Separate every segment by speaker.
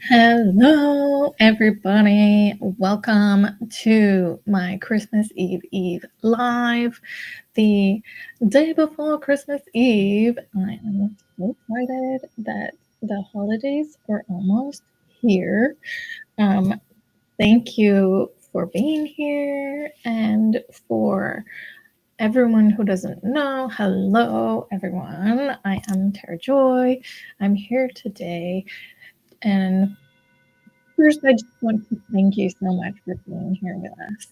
Speaker 1: Hello, everybody. Welcome to my Christmas Eve live. The day before Christmas Eve, I am so excited that the holidays are almost here. Um, Thank you for being here and for everyone who doesn't know. Hello, everyone. I am Tara Joy. I'm here today and first, I just want to thank you so much for being here with us.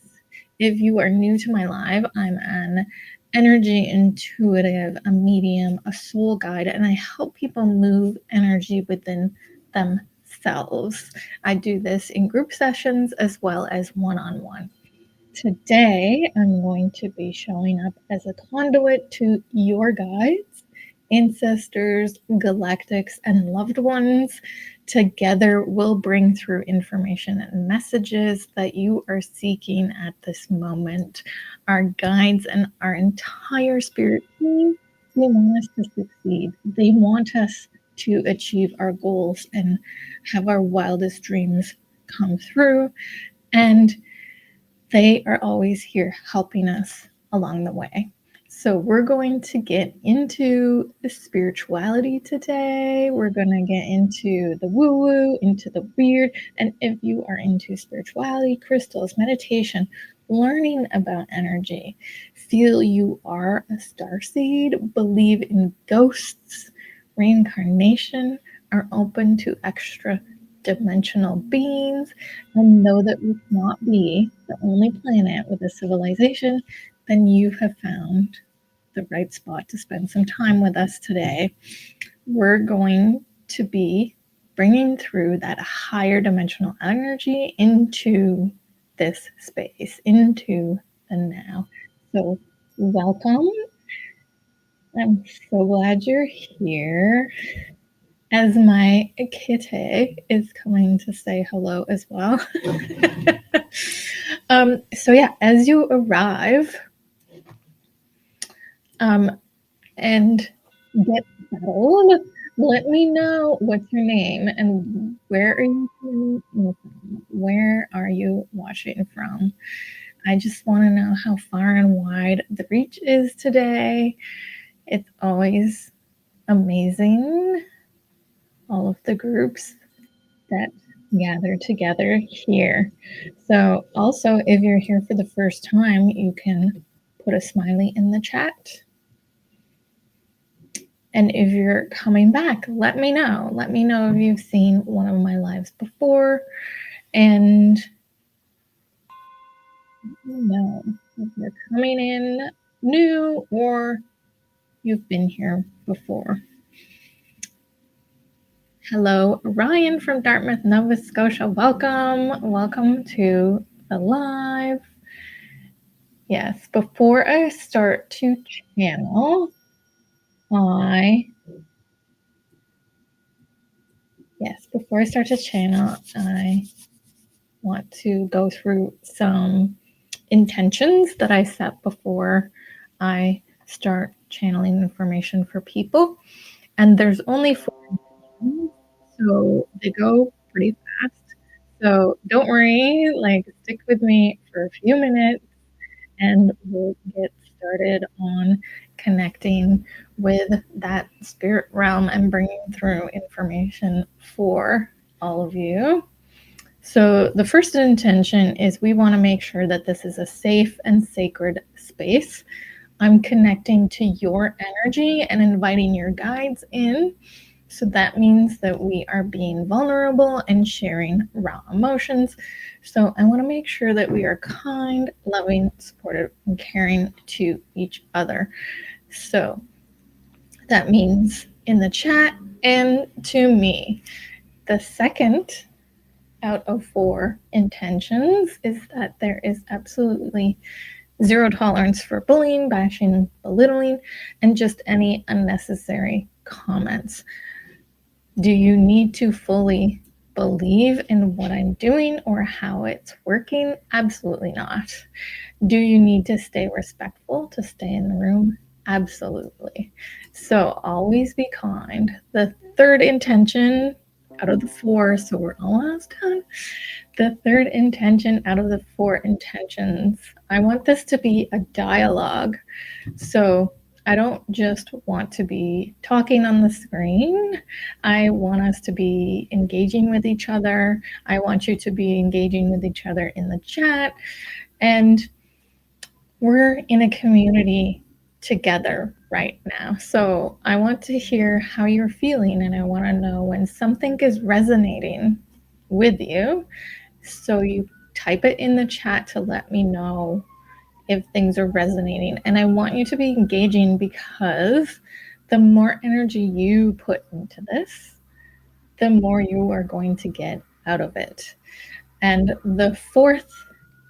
Speaker 1: If you are new to my live, I'm an energy intuitive, a medium, a soul guide, and I help people move energy within themselves. I do this in group sessions as well as one on one. Today, I'm going to be showing up as a conduit to your guides, ancestors, galactics, and loved ones. Together, we'll bring through information and messages that you are seeking at this moment. Our guides and our entire spirit team, they want us to succeed. They want us to achieve our goals and have our wildest dreams come through. And they are always here helping us along the way. So, we're going to get into the spirituality today. We're going to get into the woo woo, into the weird. And if you are into spirituality, crystals, meditation, learning about energy, feel you are a starseed, believe in ghosts, reincarnation, are open to extra dimensional beings, and know that we cannot be the only planet with a civilization, then you have found the right spot to spend some time with us today. We're going to be bringing through that higher dimensional energy into this space, into the now. So, welcome. I'm so glad you're here. As my kitty is coming to say hello as well. So yeah, as you arrive and get settled, let me know what's your name and where are you from? Where are you watching from? I just want to know how far and wide the reach is today. It's always amazing, all of the groups that gather together here. So also, if you're here for the first time, you can put a smiley in the chat. And if you're coming back, let me know. Let me know if you've seen one of my lives before. And know if you're coming in new or you've been here before. Hello, Ryan from Dartmouth, Nova Scotia. Welcome. Welcome to the live. Yes, before I start to channel, I want to go through some intentions that I set before I start channeling information for people. And there's only 4 intentions, so they go pretty fast. So don't worry, like stick with me for a few minutes and we'll get started on connecting with that spirit realm and bringing through information for all of you. So, the first intention is we want to make sure that this is a safe and sacred space. I'm connecting to your energy and inviting your guides in. So that means that we are being vulnerable and sharing raw emotions. So I want to make sure that we are kind, loving, supportive, and caring to each other. So that means in the chat and to me. The second out of 4 intentions is that there is absolutely zero tolerance for bullying, bashing, belittling, and just any unnecessary comments. Do you need to fully believe in what I'm doing or how it's working? Absolutely not. Do you need to stay respectful to stay in the room? Absolutely. So always be kind. The third intention out of the 4, so we're almost done. The third intention out of the 4 intentions. I want this to be a dialogue. So I don't just want to be talking on the screen. I want us to be engaging with each other. I want you to be engaging with each other in the chat. And we're in a community together right now. So I want to hear how you're feeling, and I want to know when something is resonating with you. So you type it in the chat to let me know if things are resonating. And I want you to be engaging, because the more energy you put into this, the more you are going to get out of it. And the fourth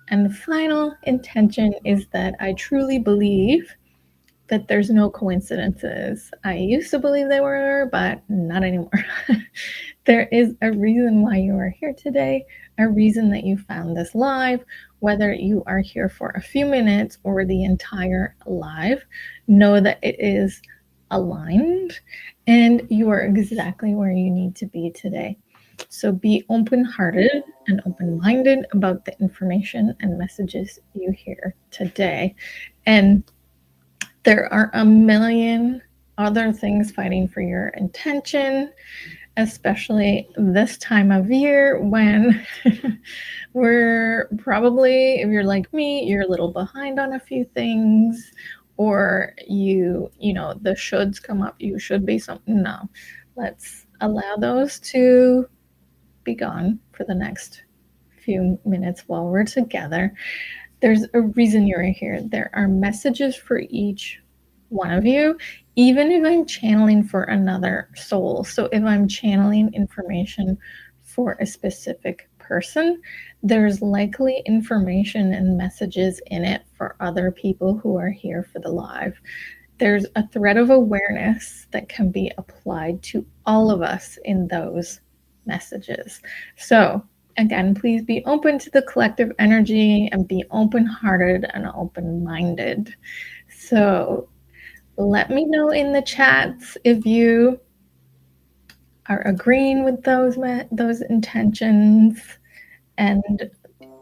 Speaker 1: and final intention is that I truly believe that there's no coincidences. I used to believe they were, but not anymore. There is a reason why you are here today, a reason that you found this live, whether you are here for a few minutes or the entire live. Know that it is aligned and you are exactly where you need to be today. So be open-hearted and open-minded about the information and messages you hear today. And there are a million other things fighting for your intention, especially this time of year when we're probably, if you're like me, you're a little behind on a few things, or you know, the shoulds come up. You should be something. No, let's allow those to be gone for the next few minutes while we're together. There's a reason you're here. There are messages for each one of you, even if I'm channeling for another soul. So if I'm channeling information for a specific person, there's likely information and messages in it for other people who are here for the live. There's a thread of awareness that can be applied to all of us in those messages. So again, please be open to the collective energy and be open-hearted and open-minded. So let me know in the chats if you are agreeing with those intentions, and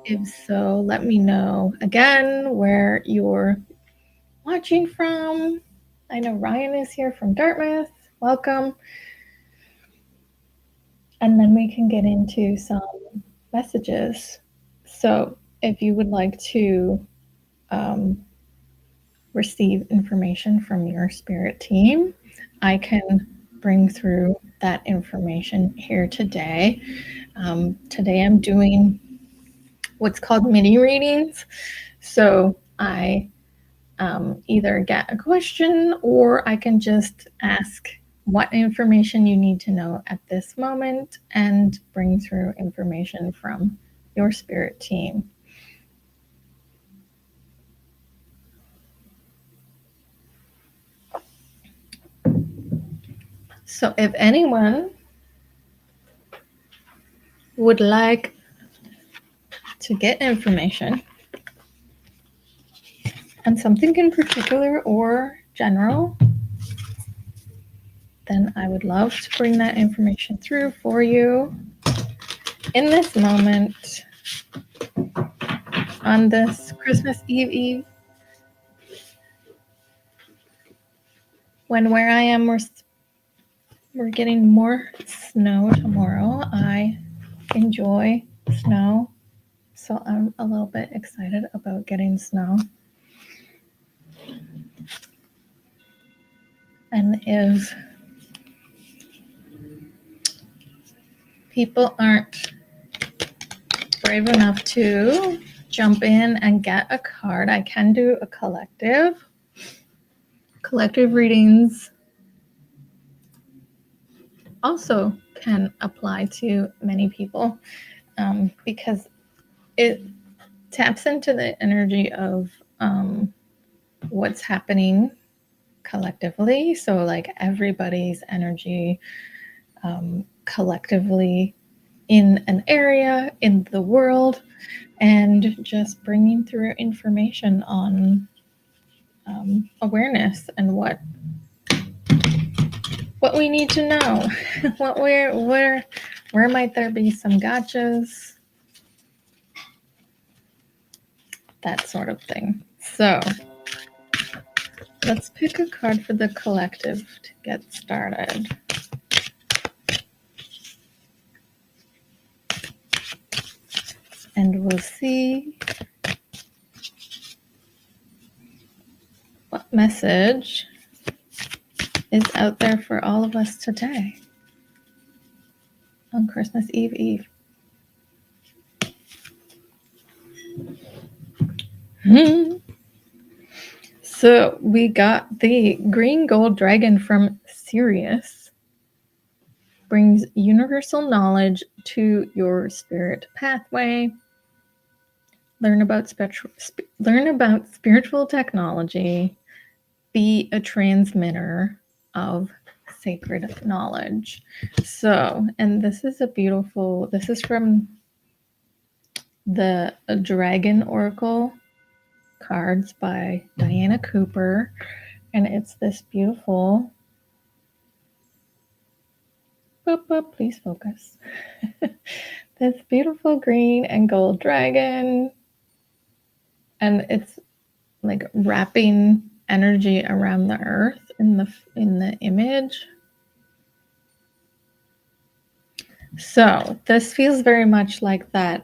Speaker 1: if so, let me know again where you're watching from. I know Ryan is here from Dartmouth. Welcome. And then we can get into some messages. So if you would like to receive information from your spirit team, I can bring through that information here today. Today I'm doing what's called mini readings. So I either get a question, or I can just ask what information you need to know at this moment and bring through information from your spirit team. So if anyone would like to get information on something in particular or general, then I would love to bring that information through for you in this moment on this Christmas Eve, when where I am we're getting more snow tomorrow. I enjoy snow, so I'm a little bit excited about getting snow. And if people aren't brave enough to jump in and get a card, I can do a collective. Collective readings also can apply to many people, because it taps into the energy of what's happening collectively. So like everybody's energy collectively in an area, in the world, and just bringing through information on awareness and what we need to know, what we're Where might there be some gotchas? That sort of thing. So let's pick a card for the collective to get started. And we'll see what message is out there for all of us today on Christmas Eve. So we got the green gold dragon from Sirius. Brings universal knowledge to your spirit pathway. Learn about spiritual technology. Be a transmitter of sacred knowledge. So, and this is this is from the Dragon Oracle cards by Diana Cooper. And it's this beautiful, please focus. This beautiful green and gold dragon. And it's like wrapping energy around the earth in the image. So this feels very much like that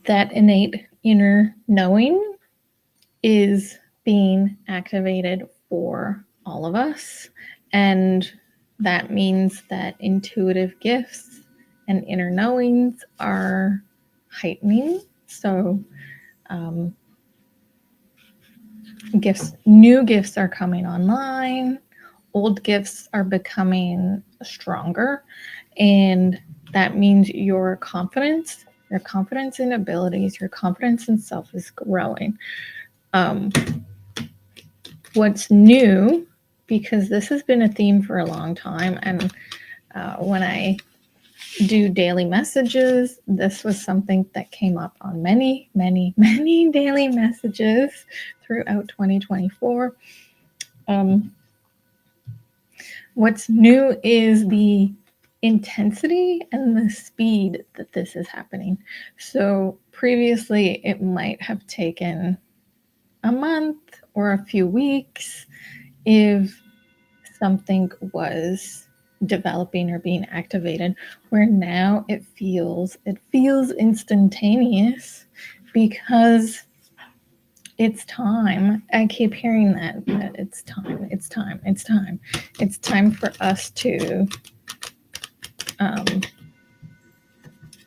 Speaker 1: innate inner knowing is being activated for all of us. And that means that intuitive gifts and inner knowings are heightening. So new gifts are coming online, old gifts are becoming stronger, and that means your confidence in abilities, your confidence in self is growing. What's new, because this has been a theme for a long time, and when I do daily messages, this was something that came up on many daily messages throughout 2024. What's new is the intensity and the speed that this is happening. So previously it might have taken a month or a few weeks if something was developing or being activated, where now it feels instantaneous because it's time. I keep hearing that it's time for us to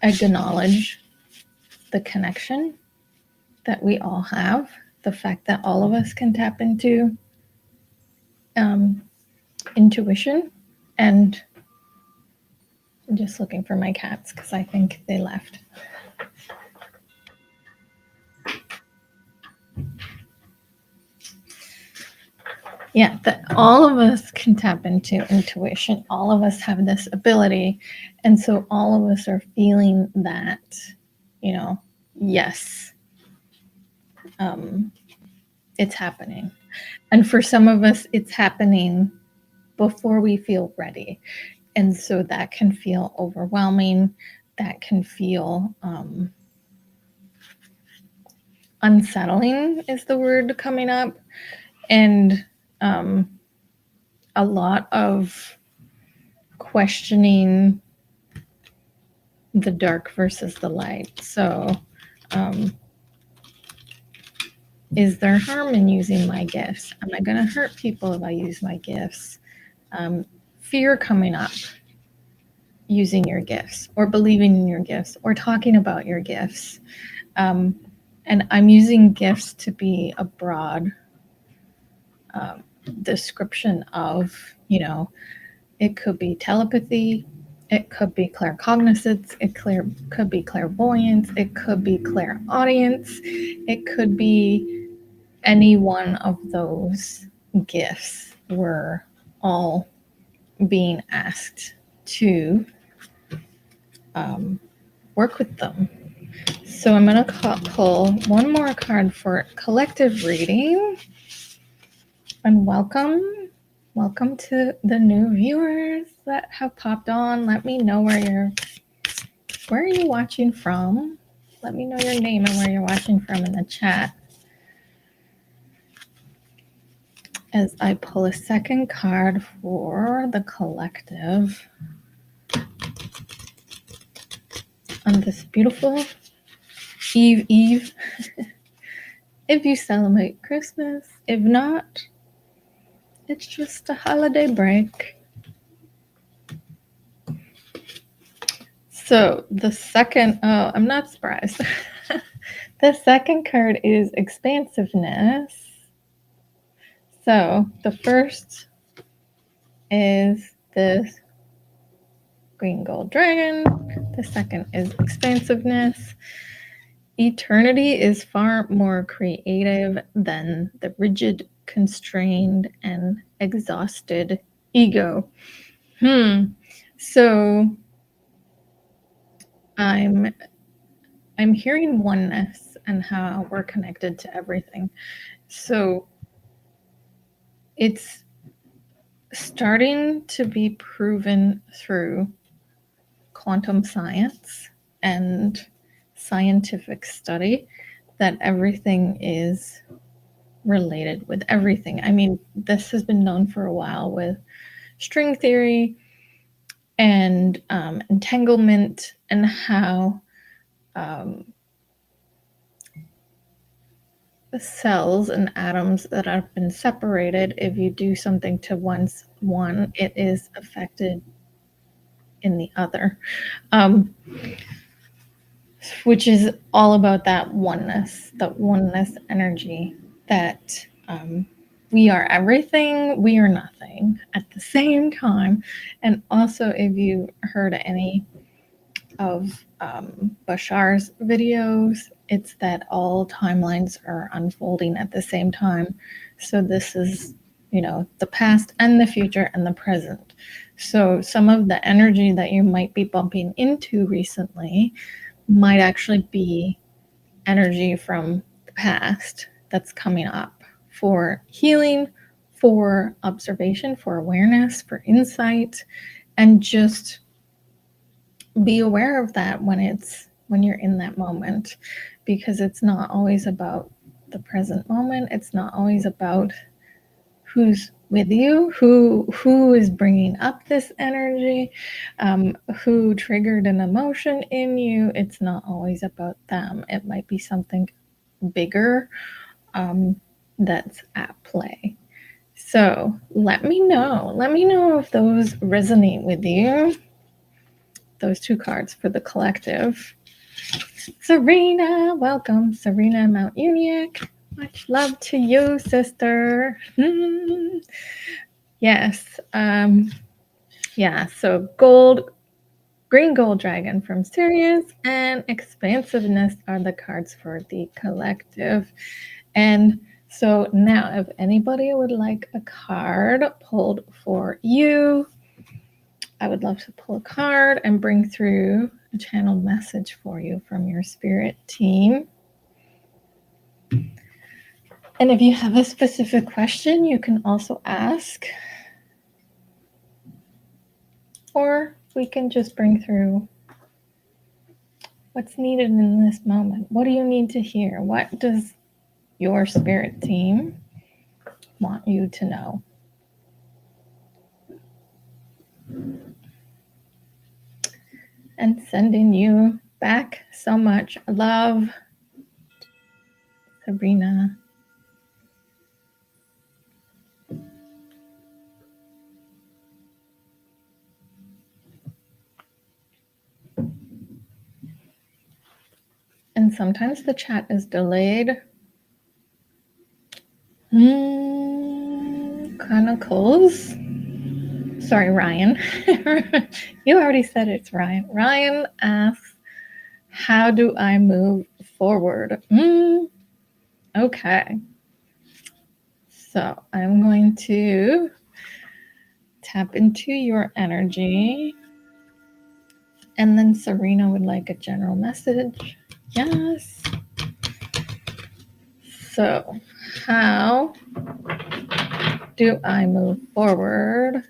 Speaker 1: acknowledge the connection that we all have, the fact that all of us can tap into intuition. And I'm just looking for my cats because I think they left. Yeah, that all of us can tap into intuition. All of us have this ability. And so all of us are feeling that, yes, it's happening. And for some of us, it's happening before we feel ready. And so that can feel overwhelming. That can feel unsettling is the word coming up. And a lot of questioning the dark versus the light. So is there harm in using my gifts? Am I going to hurt people if I use my gifts? Fear coming up using your gifts or believing in your gifts or talking about your gifts. And I'm using gifts to be a broad description of, it could be telepathy, it could be claircognizance, it could be clairvoyance, it could be clairaudience, it could be any one of those gifts. We're all being asked to work with them. So I'm going to pull one more card for collective reading. And welcome Welcome to the new viewers that have popped on. Let me know where are you watching from? Let me know your name and where you're watching from in the chat as I pull a second card for the collective on this beautiful Eve. If you celebrate Christmas, if not, it's just a holiday break. So the second, I'm not surprised. The second card is expansiveness. So the first is this green gold dragon. The second is expansiveness. Eternity is far more creative than the rigid, constrained, and exhausted ego. So I'm hearing oneness and how we're connected to everything. So it's starting to be proven through quantum science and scientific study that everything is related with everything. I mean, this has been known for a while with string theory and entanglement, and how the cells and atoms that have been separated, if you do something to one, it is affected in the other, which is all about that oneness energy, that we are everything, we are nothing at the same time. And also, if you heard any of Bashar's videos, it's that all timelines are unfolding at the same time. So this is, the past and the future and the present. So some of the energy that you might be bumping into recently might actually be energy from the past that's coming up for healing, for observation, for awareness, for insight, and just be aware of that when you're in that moment, because it's not always about the present moment. It's not always about who's with you, who is bringing up this energy, who triggered an emotion in you. It's not always about them. It might be something bigger that's at play. So let me know if those resonate with you, those two cards for the collective. Serena, welcome. Serena Mount Uniac. Much love to you, sister. Yes. Yeah, so green gold dragon from Sirius and expansiveness are the cards for the collective. And so now, if anybody would like a card pulled for you, I would love to pull a card and bring through a channeled message for you from your spirit team. And if you have a specific question, you can also ask. Or we can just bring through what's needed in this moment. What do you need to hear? What does your spirit team want you to know? And sending you back so much love, Sabrina. And sometimes the chat is delayed. Chronicles. Sorry, Ryan. You already said it's Ryan. Ryan asks, how do I move forward? Okay. So I'm going to tap into your energy. And then Serena would like a general message. Yes. So how do I move forward?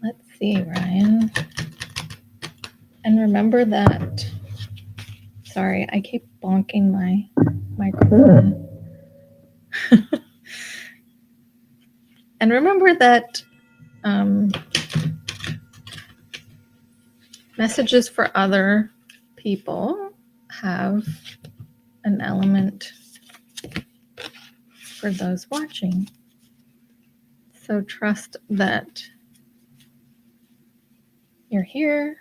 Speaker 1: Let's see, Ryan. And remember that, sorry, I keep bonking my microphone. And remember that messages for other people have an element for those watching. So trust that you're here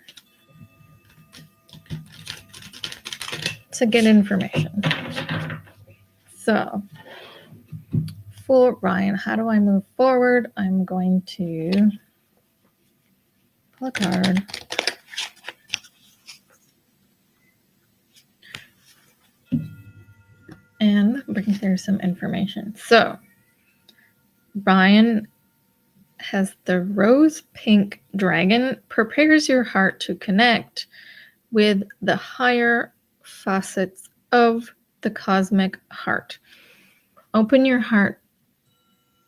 Speaker 1: to get information. So for Ryan, how do I move forward? I'm going to pull a card. And bring through some information. So Ryan has the rose pink dragon, prepares your heart to connect with the higher facets of the cosmic heart. Open your heart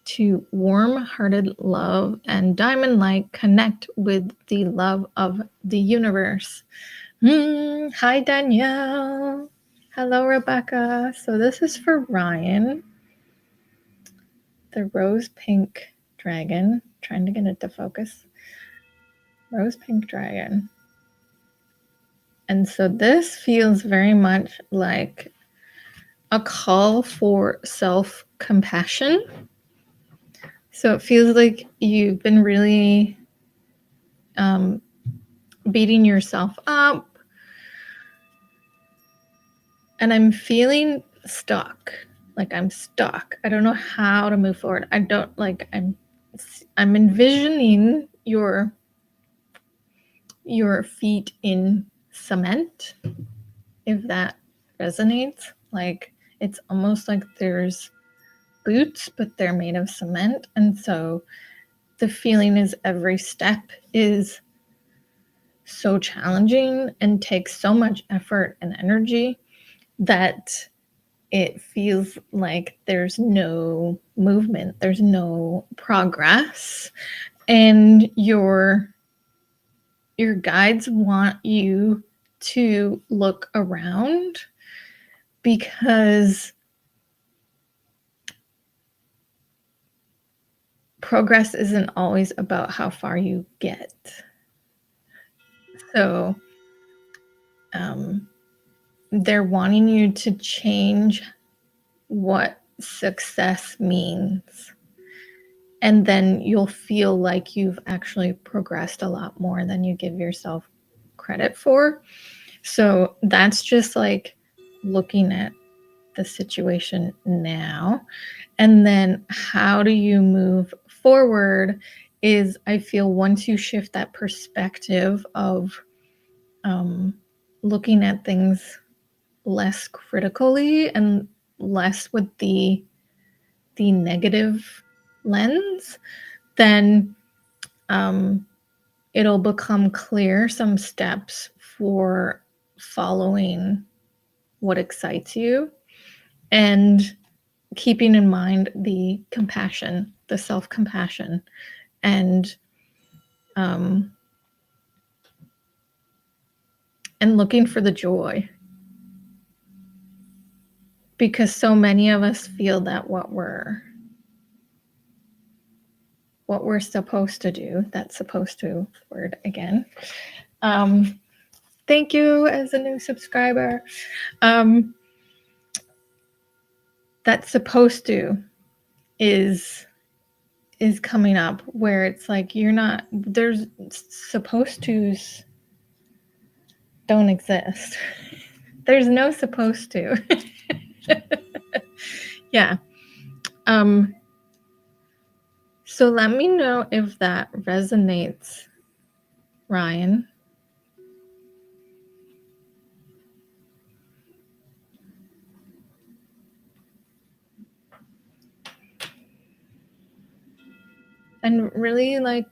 Speaker 1: to warm-hearted love and diamond-like connect with the love of the universe. Hi, Danielle. Hello, Rebecca. So this is for Ryan. The rose pink dragon. Trying to get it to focus. Rose pink dragon. And so this feels very much like a call for self-compassion. So it feels like you've been really beating yourself up. And I'm feeling stuck. Like I'm stuck. I don't know how to move forward. I don't like I'm envisioning your feet in cement, if that resonates. Like it's almost like there's boots, but they're made of cement. And so the feeling is every step is so challenging and takes so much effort and energy that it feels like there's no movement, there's no progress. And your guides want you to look around because progress isn't always about how far you get. So they're wanting you to change what success means. And then you'll feel like you've actually progressed a lot more than you give yourself credit for. So that's just like looking at the situation now. And then how do you move forward is I feel once you shift that perspective of looking at things less critically and less with the negative lens, then it'll become clear some steps for following what excites you and keeping in mind the compassion, the self-compassion, and looking for the joy. Because so many of us feel that what we're supposed to do, that's supposed to word again. Thank you as a new subscriber. That supposed to is coming up where it's like you're not, there's supposed to's don't exist. There's no supposed to. Yeah. So let me know if that resonates, Ryan. And really like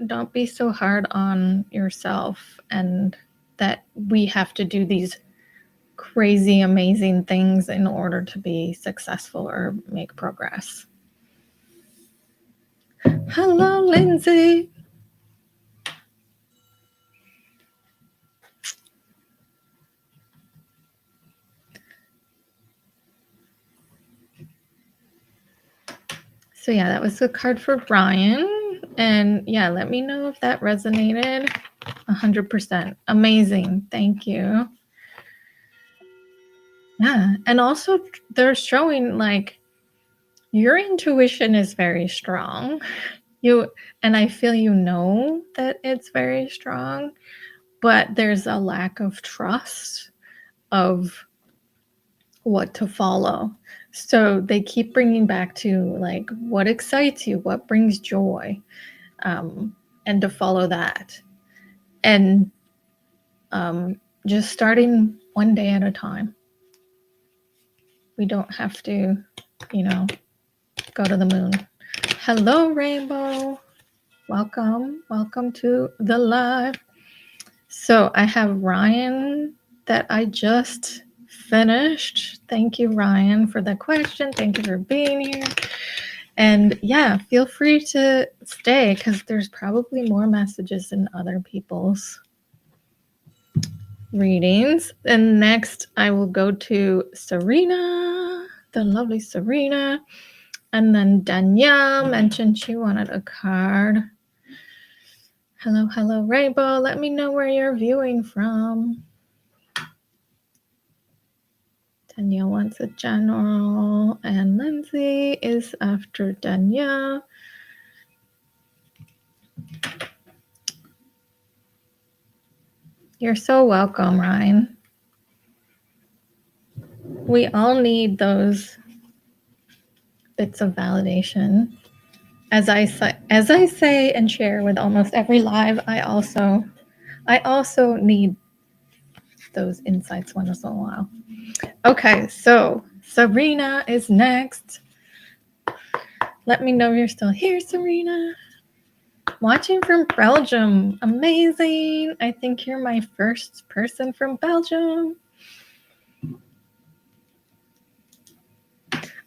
Speaker 1: don't be so hard on yourself, and that we have to do these crazy, amazing things in order to be successful or make progress. Hello, Lindsay. So yeah, that was the card for Ryan. And yeah, let me know if that resonated. 100%. Amazing. Thank you. Yeah. And also they're showing like your intuition is very strong. And I feel that it's very strong, but there's a lack of trust of what to follow. So they keep bringing back to like what excites you, what brings joy, and to follow that. And just starting one day at a time. We don't have to, go to the moon. Hello, Rainbow. Welcome to the live. So I have Ryan that I just finished. Thank you, Ryan, for the question. Thank you for being here. And yeah, feel free to stay because there's probably more messages in other people's readings. And next I will go to Serena, the lovely Serena. And then Danielle mentioned she wanted a card. Hello, Rainbow. Let me know where you're viewing from. Danielle wants a general, and Lindsay is after Danielle. You're so welcome, Ryan. We all need those bits of validation. As I say and share with almost every live, I also need those insights once in a while. Okay, so Serena is next. Let me know you're still here, Serena. Watching from Belgium. Amazing. I think you're my first person from Belgium.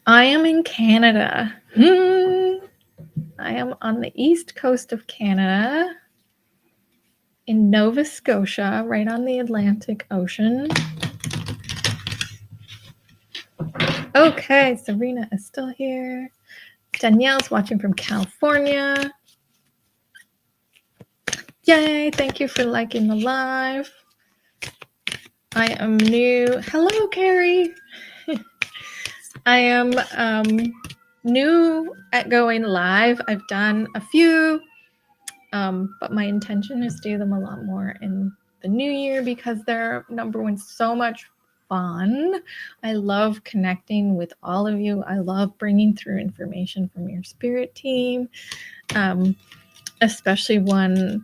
Speaker 1: I am in Canada. I am on the east coast of Canada, in Nova Scotia, right on the Atlantic Ocean. Okay, Serena is still here. Danielle's watching from California. Yay, thank you for liking the live. I am new. Hello, Carrie. I am new at going live. I've done a few, but my intention is to do them a lot more in the new year because they're, number one, so much fun. I love connecting with all of you. I love bringing through information from your spirit team, especially when,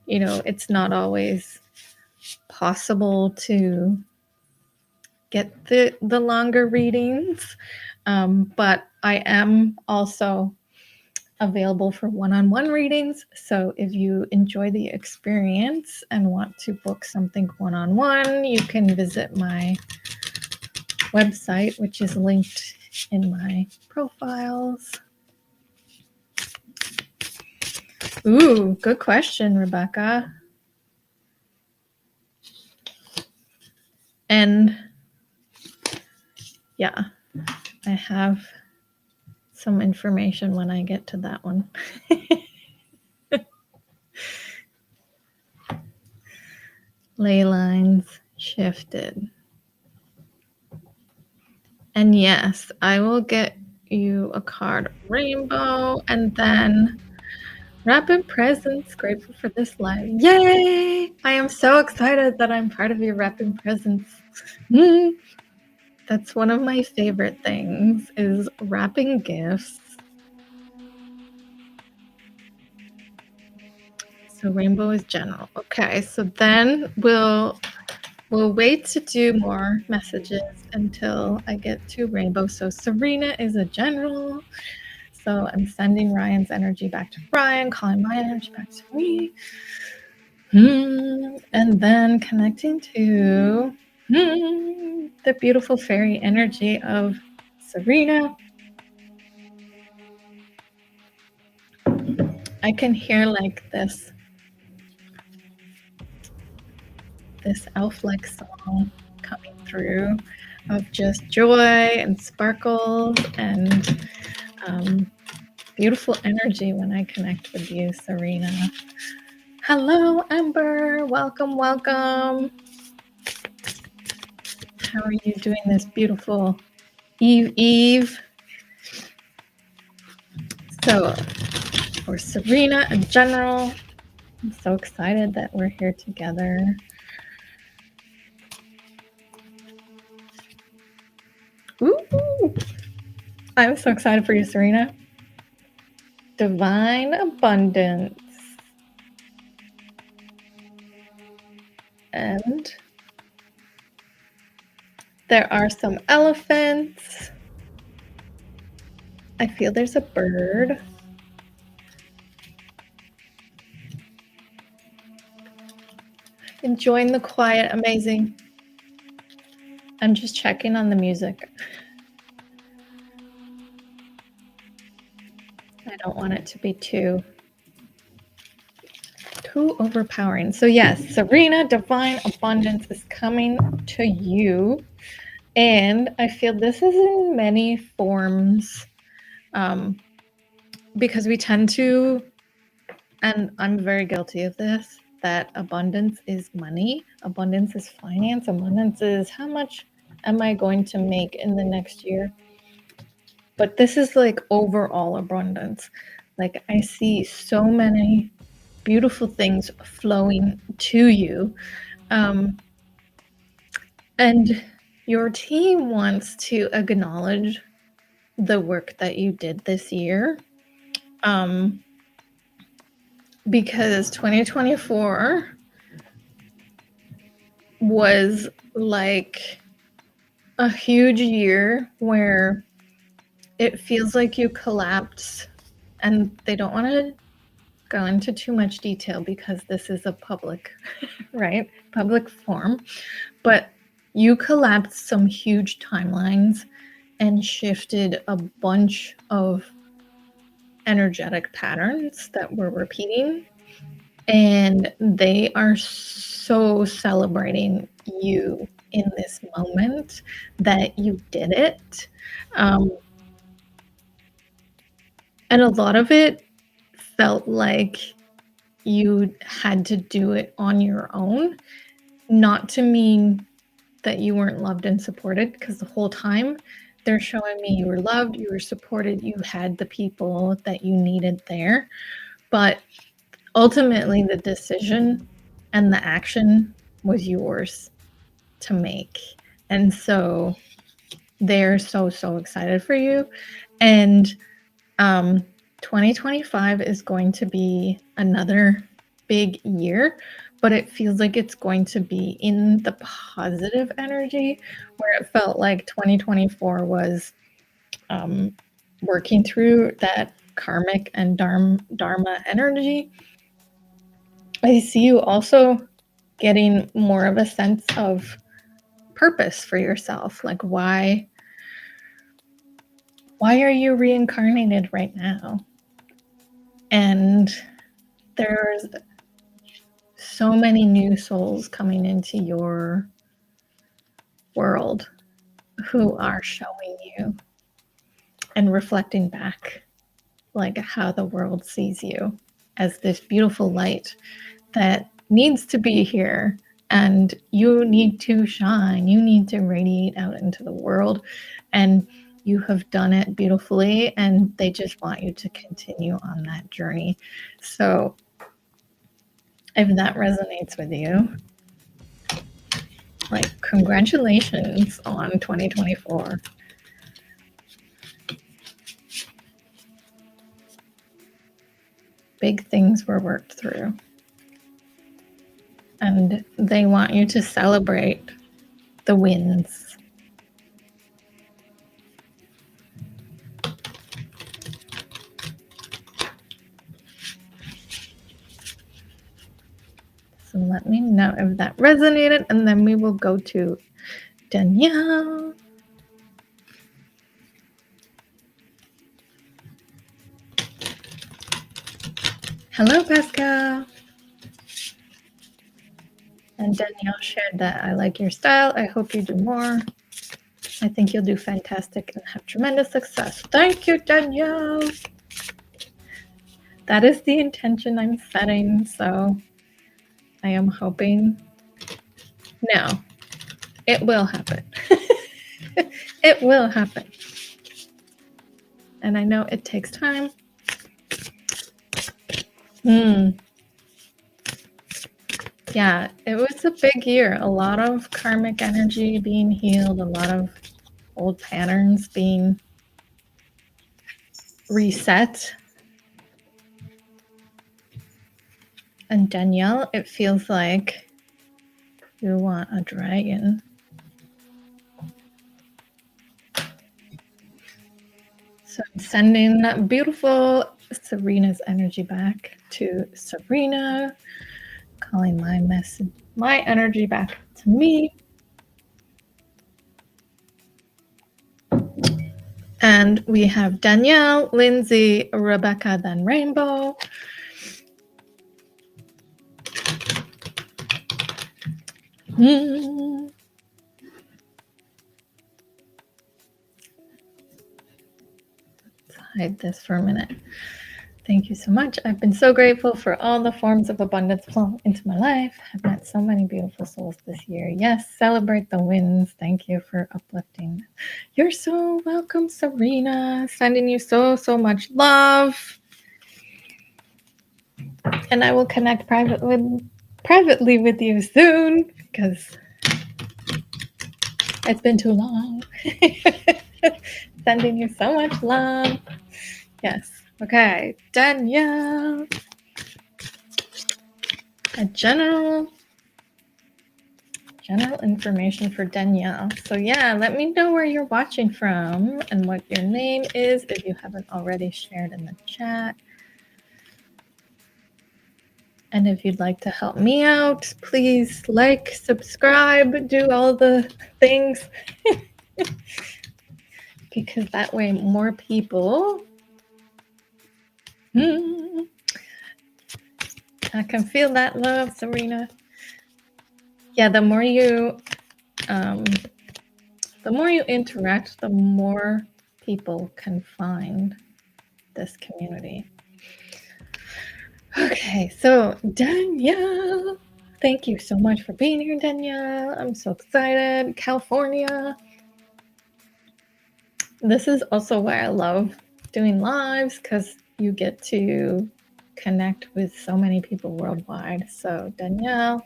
Speaker 1: it's not always possible to get the longer readings, but I am also available for one-on-one readings. So if you enjoy the experience and want to book something one-on-one, you can visit my website, which is linked in my profiles. Ooh, good question, Rebecca. And yeah, I have some information when I get to that one. Ley lines shifted. And yes, I will get you a card, Rainbow, and then Wrapping Presents. Grateful for this live. Yay! I am so excited that I'm part of your Wrapping Presents. That's one of my favorite things, is wrapping gifts. So Rainbow is general. Okay, so then we'll wait to do more messages until I get to Rainbow. So Serena is a general. So I'm sending Ryan's energy back to Ryan, calling my energy back to me. And then connecting to the beautiful fairy energy of Serena. I can hear like this elf-like song coming through of just joy and sparkles and beautiful energy when I connect with you, Serena. Hello, Ember. Welcome, welcome. How are you doing this beautiful Eve? So, for Serena in general, I'm so excited that we're here together. Ooh, I'm so excited for you, Serena. Divine abundance. And there are some elephants. I feel there's a bird. Enjoying the quiet, amazing. I'm just checking on the music. I don't want it to be too overpowering. So yes, Serena, divine abundance is coming to you. And I feel this is in many forms because we tend to, and I'm very guilty of this, that abundance is money, abundance is finance, abundance is how much am I going to make in the next year? But this is like overall abundance. Like I see so many beautiful things flowing to you. And your team wants to acknowledge the work that you did this year. Because 2024 was like a huge year where it feels like you collapsed, and they don't want to go into too much detail because this is a public, right? Public forum. But you collapsed some huge timelines and shifted a bunch of energetic patterns that were repeating. And they are so celebrating you in this moment that you did it. And a lot of it felt like you had to do it on your own, not to mean that you weren't loved and supported, because the whole time they're showing me you were loved, you were supported, you had the people that you needed there. But ultimately, the decision and the action was yours to make. And so they're so excited for you. And 2025 is going to be another big year, but it feels like it's going to be in the positive energy, where it felt like 2024 was working through that karmic and dharma energy. I see you also getting more of a sense of purpose for yourself. Like, why are you reincarnated right now? And there's so many new souls coming into your world who are showing you and reflecting back like how the world sees you as this beautiful light that needs to be here, and you need to shine, you need to radiate out into the world, and you have done it beautifully, and they just want you to continue on that journey. So if that resonates with you, like, congratulations on 2024. Big things were worked through. And they want you to celebrate the wins. let me know if that resonated, and then we will go to Danielle. Hello, Pascal. And Danielle shared that I like your style. I hope you do more. I think you'll do fantastic and have tremendous success. Thank you, Danielle. That is the intention I'm setting, so I am hoping. No, it will happen. It will happen. And I know it takes time. Yeah, it was a big year. A lot of karmic energy being healed, a lot of old patterns being reset. And Danielle, it feels like you want a dragon. So I'm sending that beautiful Serena's energy back to Serena, calling my energy back to me. And we have Danielle, Lindsay, Rebecca, then Rainbow. Let's hide this for a minute. Thank you so much. I've been so grateful for all the forms of abundance flow into my life. I've met so many beautiful souls this year. Yes, celebrate the wins. Thank you for uplifting. You're so welcome, Serena. Sending you so much love. And I will connect privately with you soon because it's been too long. Sending you so much love. Yes. Okay, Danielle. A general information for Danielle. So yeah, let me know where you're watching from and what your name is if you haven't already shared in the chat. And if you'd like to help me out, please like, subscribe, do all the things. Because that way more people I can feel that love, Serena. Yeah, the more you interact, the more people can find this community. Okay, so Danielle, thank you so much for being here, Danielle. I'm so excited. California. This is also why I love doing lives, because you get to connect with so many people worldwide. So Danielle.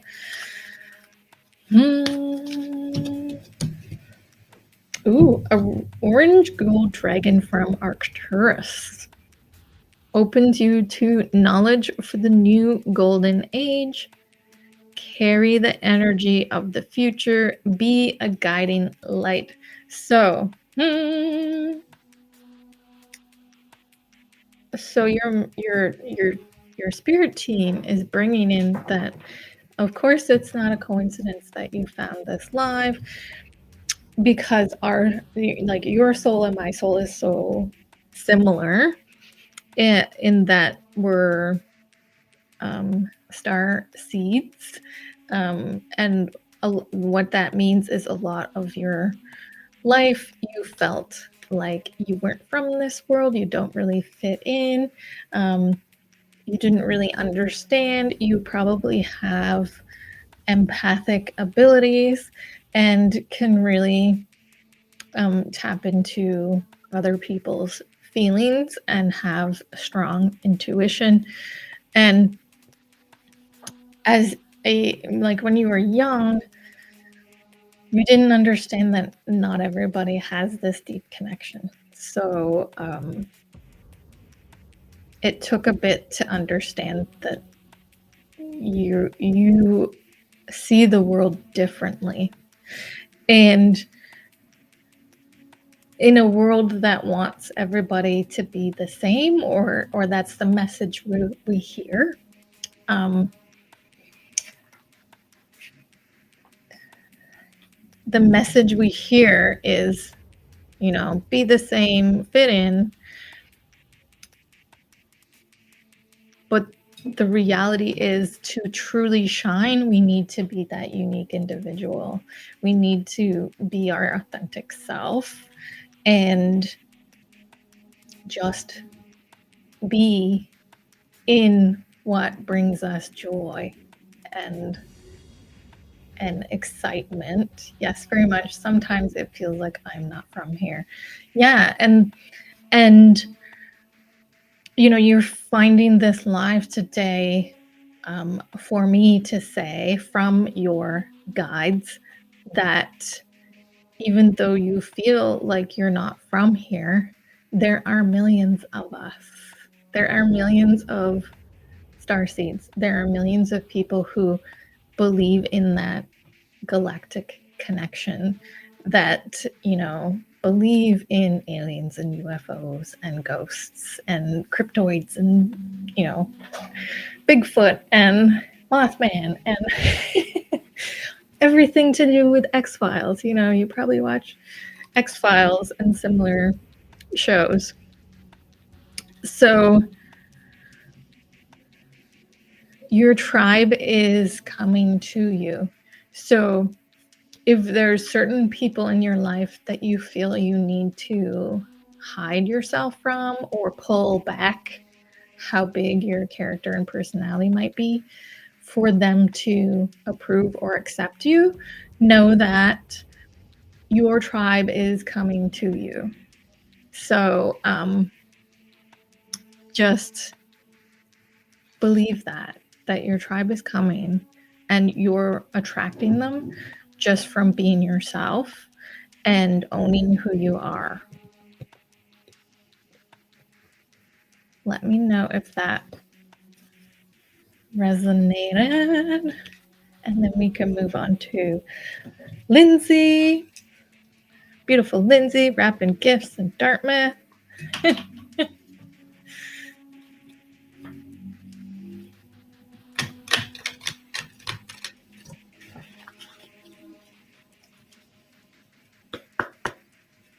Speaker 1: Ooh, a orange gold dragon from Arcturus. Opens you to knowledge for the new golden age. Carry the energy of the future. Be a guiding light. So, so your spirit team is bringing in that. Of course, it's not a coincidence that you found this live, because your soul and my soul is so similar in that we're star seeds, and what that means is a lot of your life you felt like you weren't from this world, you don't really fit in, you didn't really understand, you probably have empathic abilities and can really tap into other people's feelings and have strong intuition. And as when you were young, you didn't understand that not everybody has this deep connection. So it took a bit to understand that you see the world differently. And in a world that wants everybody to be the same, or that's the message we hear, the message we hear is, be the same, fit in. But the reality is, to truly shine, we need to be that unique individual. We need to be our authentic self and just be in what brings us joy and excitement. Yes, very much. Sometimes it feels like I'm not from here. Yeah, and you're finding this live today, for me to say from your guides that even though you feel like you're not from here, there are millions of us. There are millions of starseeds. There are millions of people who believe in that galactic connection, that, believe in aliens and UFOs and ghosts and cryptoids and, Bigfoot and Mothman and everything to do with X-Files. You probably watch X-Files and similar shows. So your tribe is coming to you. So if there's certain people in your life that you feel you need to hide yourself from or pull back how big your character and personality might be for them to approve or accept you, know that your tribe is coming to you. So just believe that your tribe is coming and you're attracting them just from being yourself and owning who you are. Let me know if that resonated, and then we can move on to Lindsay. Beautiful Lindsay, wrapping gifts in Dartmouth.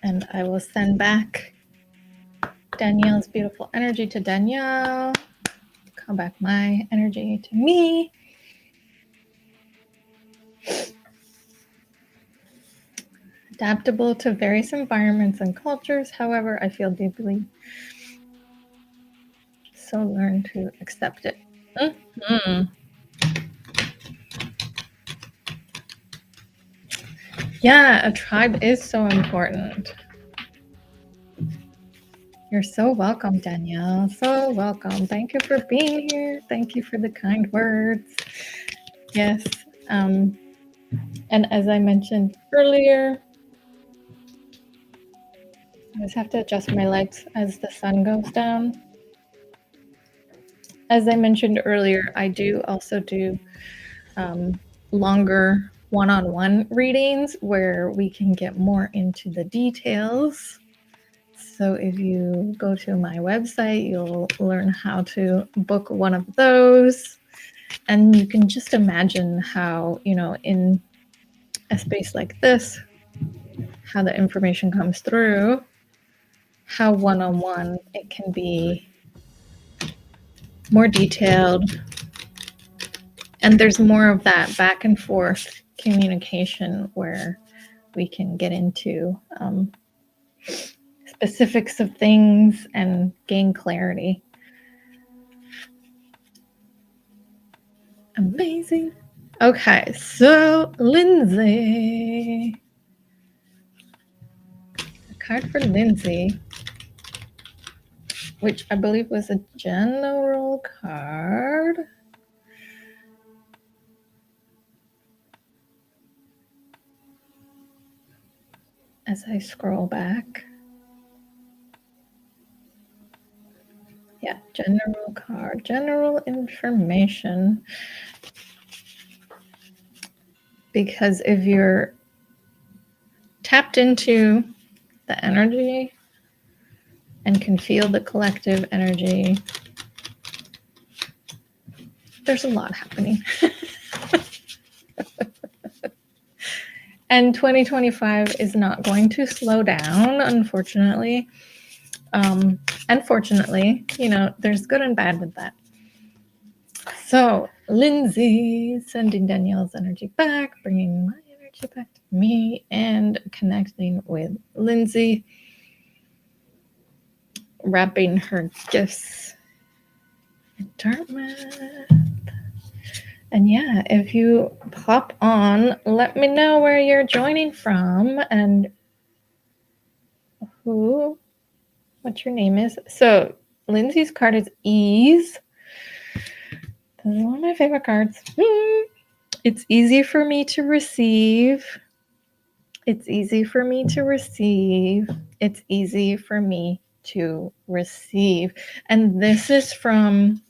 Speaker 1: And I will send back Danielle's beautiful energy to Danielle. Come back my energy to me. Adaptable to various environments and cultures. However, I feel deeply. So learn to accept it. Mm-hmm. Yeah, a tribe is so important. You're so welcome, Danielle. So welcome. Thank you for being here. Thank you for the kind words. Yes. And as I mentioned earlier, I just have to adjust my legs as the sun goes down. As I mentioned earlier, I do also do longer one-on-one readings where we can get more into the details. So if you go to my website, you'll learn how to book one of those. And you can just imagine how, in a space like this, how the information comes through, how one-on-one it can be more detailed. And there's more of that back and forth communication where we can get into specifics of things and gain clarity. Amazing. Okay, so Lindsay. A card for Lindsay, which I believe was a general card. As I scroll back. Yeah, general card, general information. Because if you're tapped into the energy and can feel the collective energy, there's a lot happening. And 2025 is not going to slow down, unfortunately. Unfortunately, there's good and bad with that. So, Lindsay, sending Danielle's energy back, bringing my energy back to me, and connecting with Lindsay, wrapping her gifts in Dartmouth. And yeah, if you pop on, let me know where you're joining from and what your name is. So, Lindsay's card is Ease. This is one of my favorite cards. It's easy for me to receive. It's easy for me to receive. It's easy for me to receive. And this is from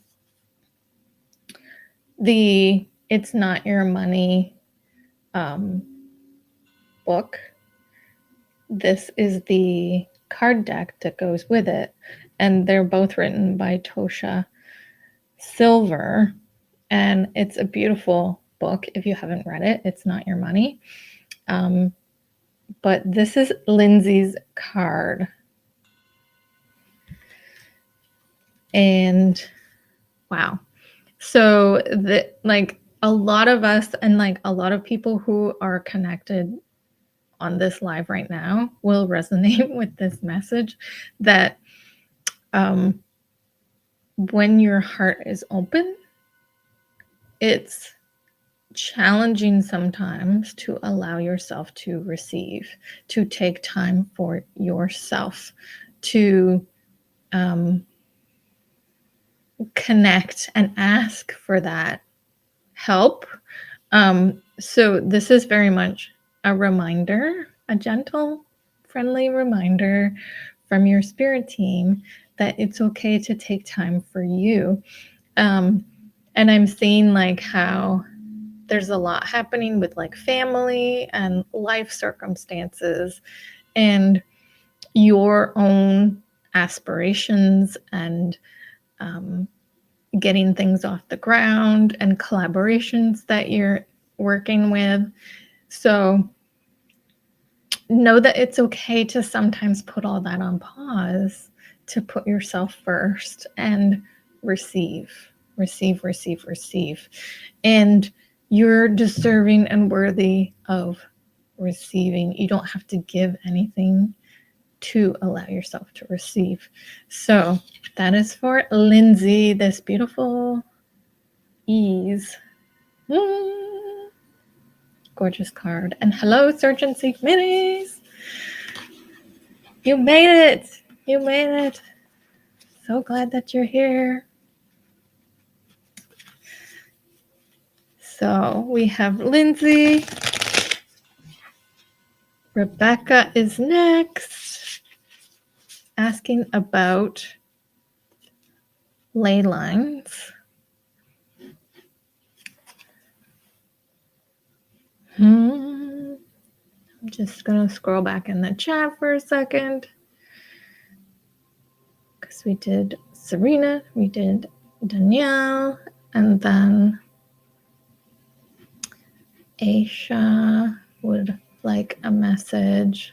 Speaker 1: the It's Not Your Money book. This is the card deck that goes with it. And they're both written by Tosha Silver. And it's a beautiful book. If you haven't read it, It's Not Your Money. But this is Lindsay's card. And wow. So a lot of us and a lot of people who are connected on this live right now will resonate with this message that when your heart is open, it's challenging sometimes to allow yourself to receive, to take time for yourself, to connect and ask for that help. So this is very much a reminder, a gentle, friendly reminder from your spirit team that it's okay to take time for you. And I'm seeing how there's a lot happening with family and life circumstances and your own aspirations and getting things off the ground and collaborations that you're working with. So know that it's okay to sometimes put all that on pause, to put yourself first and receive. And you're deserving and worthy of receiving. You don't have to give anything to allow yourself to receive. So that is for Lindsay, this beautiful Ease. Gorgeous card. And hello, Surgeon Seek Minis. You made it. You made it. So glad that you're here. So we have Lindsay. Rebecca is next, asking about ley lines. I'm just going to scroll back in the chat for a second. Because we did Serena, we did Danielle, and then Aisha would like a message.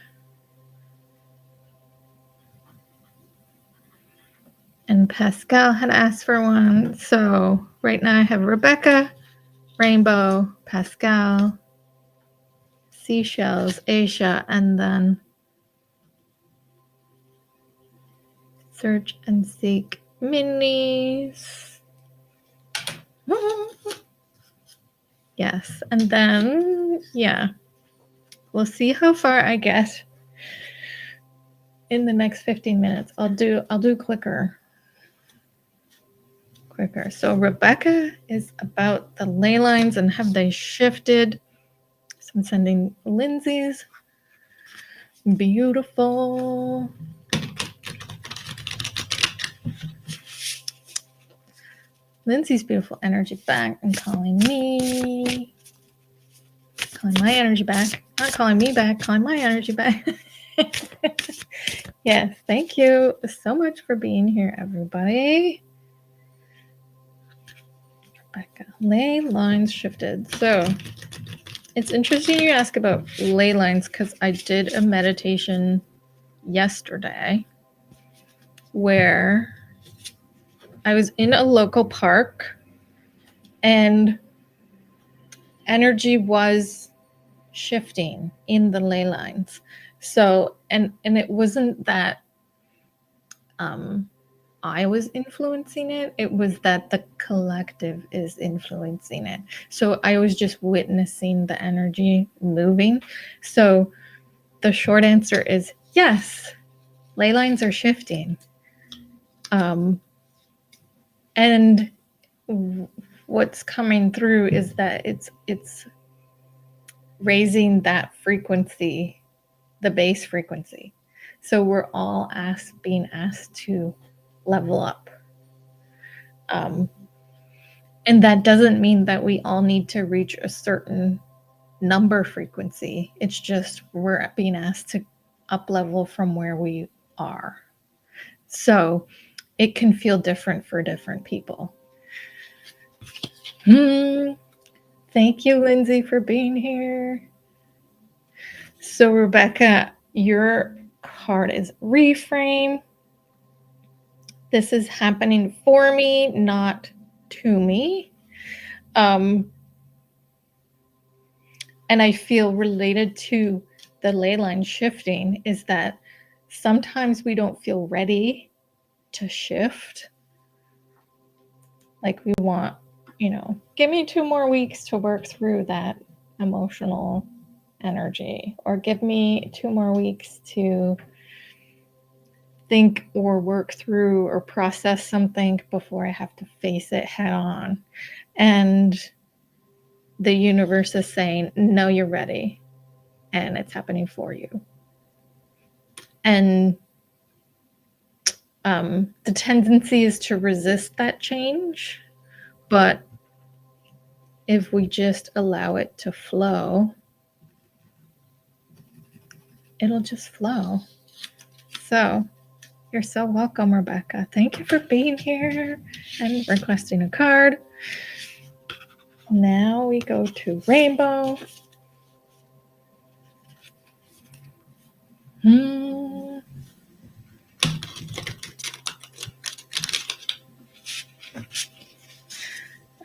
Speaker 1: And Pascal had asked for one. So right now I have Rebecca, Rainbow, Pascal, Seashells, Aisha, and then Search and Seek Minis. Yes, and then we'll see how far I get in the next 15 minutes. I'll do quicker. So Rebecca is about the ley lines and have they shifted? So I'm sending Lindsay's beautiful. Lindsay's beautiful energy back and calling me. Calling my energy back. Not calling me back, calling my energy back. Yes, thank you so much for being here, everybody. Rebecca, ley lines shifted. So It's interesting you ask about ley lines because I did a meditation yesterday where I was in a local park and energy was shifting in the ley lines. So, and it wasn't that I was influencing it. It was that the collective is influencing it. So I was just witnessing the energy moving. So the short answer is yes, ley lines are shifting. And what's coming through is that it's raising that frequency, the base frequency. So we're all being asked to level up. And that doesn't mean that we all need to reach a certain number frequency. It's just we're being asked to up level from where we are. So it can feel different for different people. Thank you, Lindsay, for being here. So, Rebecca, your card is reframe. This is happening for me, not to me. And I feel related to the ley line shifting is that sometimes we don't feel ready to shift. Like we want, give me 2 more weeks to work through that emotional energy, or give me 2 more weeks to think or work through or process something before I have to face it head on. And the universe is saying, no, you're ready. And it's happening for you. And the tendency is to resist that change. But if we just allow it to flow, it'll just flow. So you're so welcome, Rebecca. Thank you for being here and requesting a card. Now we go to Rainbow.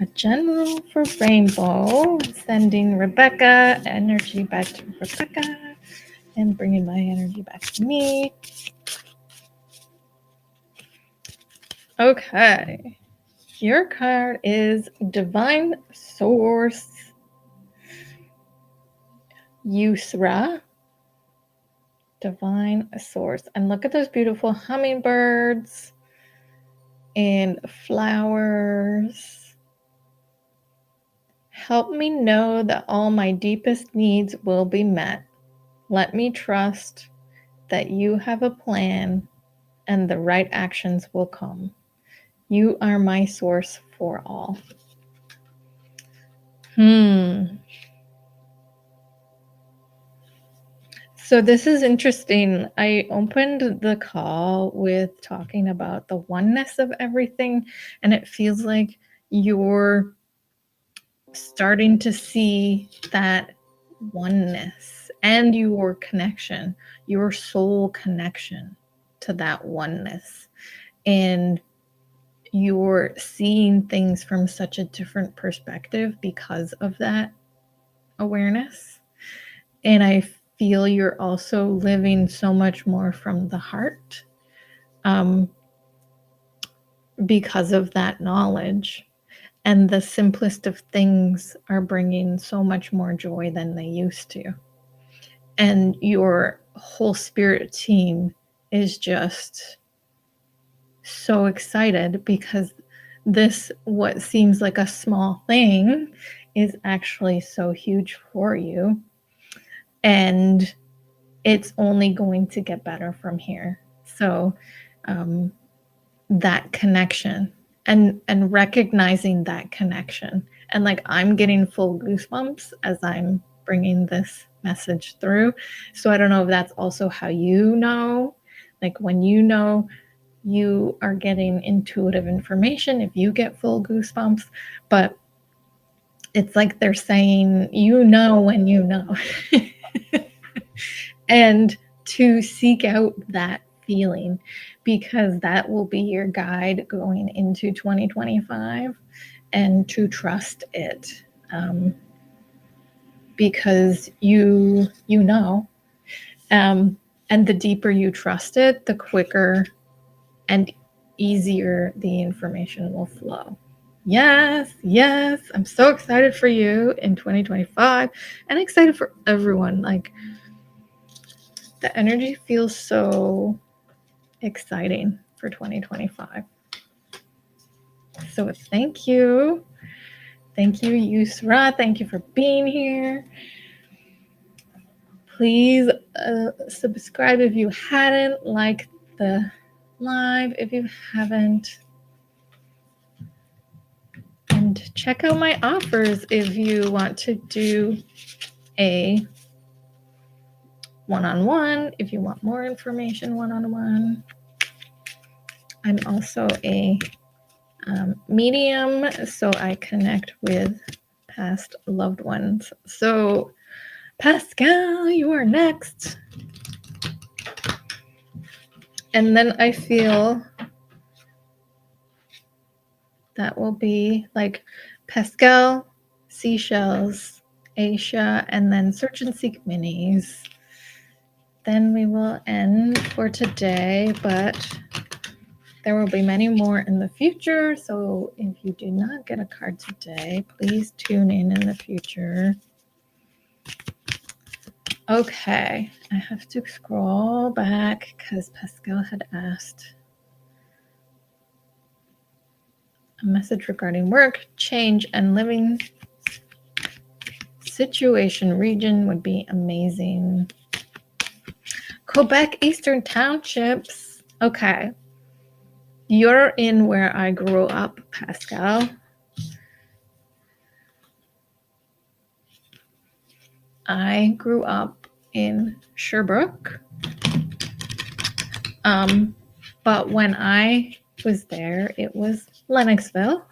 Speaker 1: A general for Rainbow. Sending Rebecca energy back to Rebecca and bringing my energy back to me. Okay. Your card is Divine Source Yusra. Divine Source. And look at those beautiful hummingbirds and flowers. Help me know that all my deepest needs will be met. Let me trust that you have a plan and the right actions will come. You are my source for all. So this is interesting. I opened the call with talking about the oneness of everything, and it feels like you're starting to see that oneness and your connection, your soul connection to that oneness. And you're seeing things from such a different perspective because of that awareness. And I feel you're also living so much more from the heart because of that knowledge. And the simplest of things are bringing so much more joy than they used to. And your whole spirit team is just so excited because this, what seems like a small thing, is actually so huge for you. And it's only going to get better from here. So that connection and recognizing that connection. And like, I'm getting full goosebumps as I'm bringing this message through. So I don't know if that's also how you know, like when you are getting intuitive information, if you get full goosebumps, but It's like they're saying, you know, when you know. And to seek out that feeling, because that will be your guide going into 2025, and to trust it, because you know, and the deeper you trust it, the quicker and easier the information will flow. Yes, yes, I'm so excited for you in 2025, and excited for everyone. Like, the energy feels so exciting for 2025. So thank you. Thank you, Yusra. Thank you for being here. Please subscribe if you hadn't, like the live if you haven't, and check out my offers if you want to do a one-on-one, if you want more information one-on-one. I'm also a medium, so I connect with past loved ones. So Pascal, you are next. And then I feel that will be like Pascal, Seashells, Aisha, and then Search and Seek Minis. Then we will end for today, but there will be many more in the future. So if you do not get a card today, please tune in the future. Okay, I have to scroll back because Pascal had asked a message regarding work, change, and living situation. Region would be amazing. Quebec Eastern Townships. Okay. You're in where I grew up, Pascal. I grew up in Sherbrooke. But when I was there, it was Lennoxville.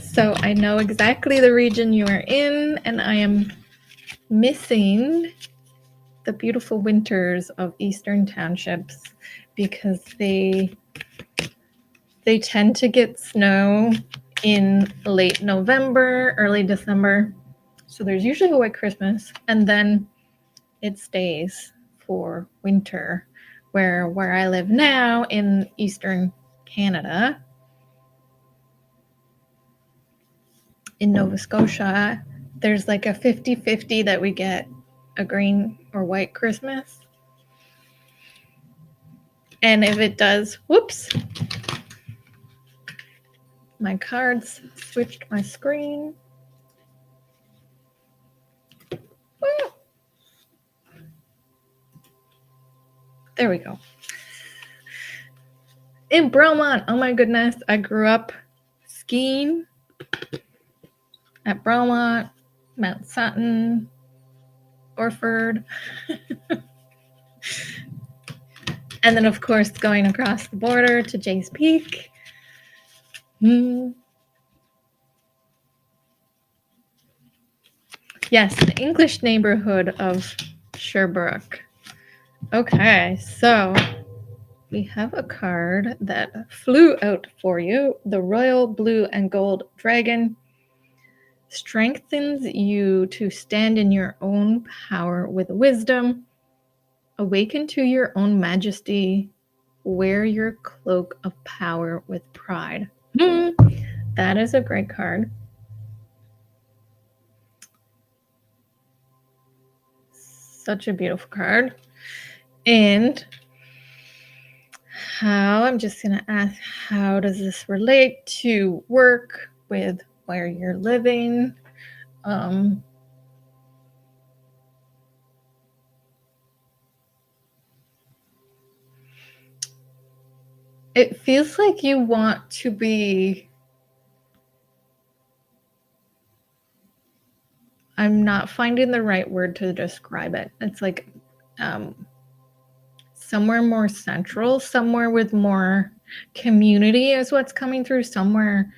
Speaker 1: So I know exactly the region you are in, and I am missing the beautiful winters of Eastern Townships because they tend to get snow in late November, early December. So there's usually a white Christmas, and then it stays for winter. Where I live now in Eastern Canada, in Nova Scotia, there's like a 50-50 that we get a green or white Christmas. And if it does, whoops, my cards switched my screen. There we go. In Bromont, oh my goodness, I grew up skiing at Bromont, Mount Sutton, Orford. And then, of course, going across the border to Jays Peak. Yes, the English neighborhood of Sherbrooke. Okay, so we have a card that flew out for you. The Royal Blue and Gold Dragon strengthens you to stand in your own power with wisdom. Awaken to your own majesty. Wear your cloak of power with pride. That is a great card. Such a beautiful card. And how, I'm just going to ask, how does this relate to work with where you're living? It feels like you want to be, I'm not finding the right word to describe it. It's like somewhere more central, somewhere with more community is what's coming through, somewhere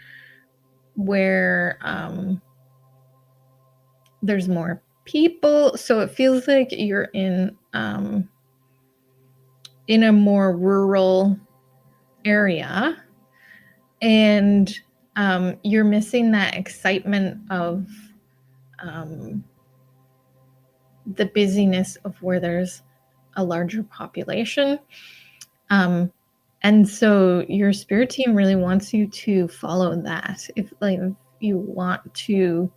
Speaker 1: where there's more people. So it feels like you're in a more rural area, and you're missing that excitement of the busyness of where there's a larger population. And so your spirit team really wants you to follow that. If you want to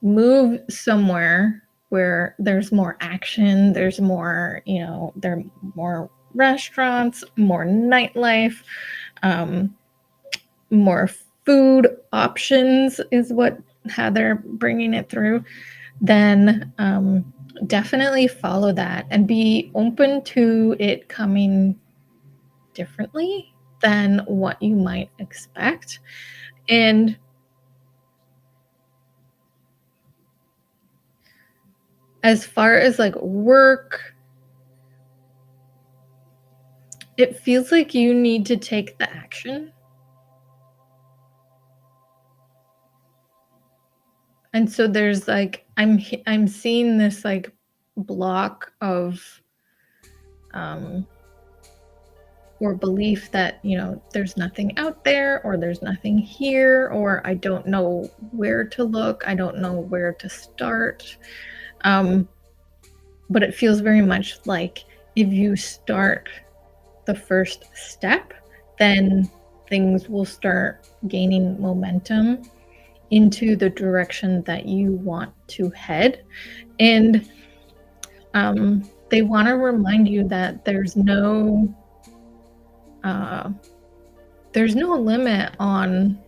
Speaker 1: move somewhere where there's more action, there's more, there are more restaurants, more nightlife, more food options is how they're bringing it through, then definitely follow that and be open to it coming differently than what you might expect. And as far as like work, it feels like you need to take the action. And so there's like I'm seeing this like block of or belief that, there's nothing out there, or there's nothing here, or I don't know where to look, I don't know where to start. But it feels very much like if you start the first step, then things will start gaining momentum into the direction that you want to head. And they want to remind you that there's no limit on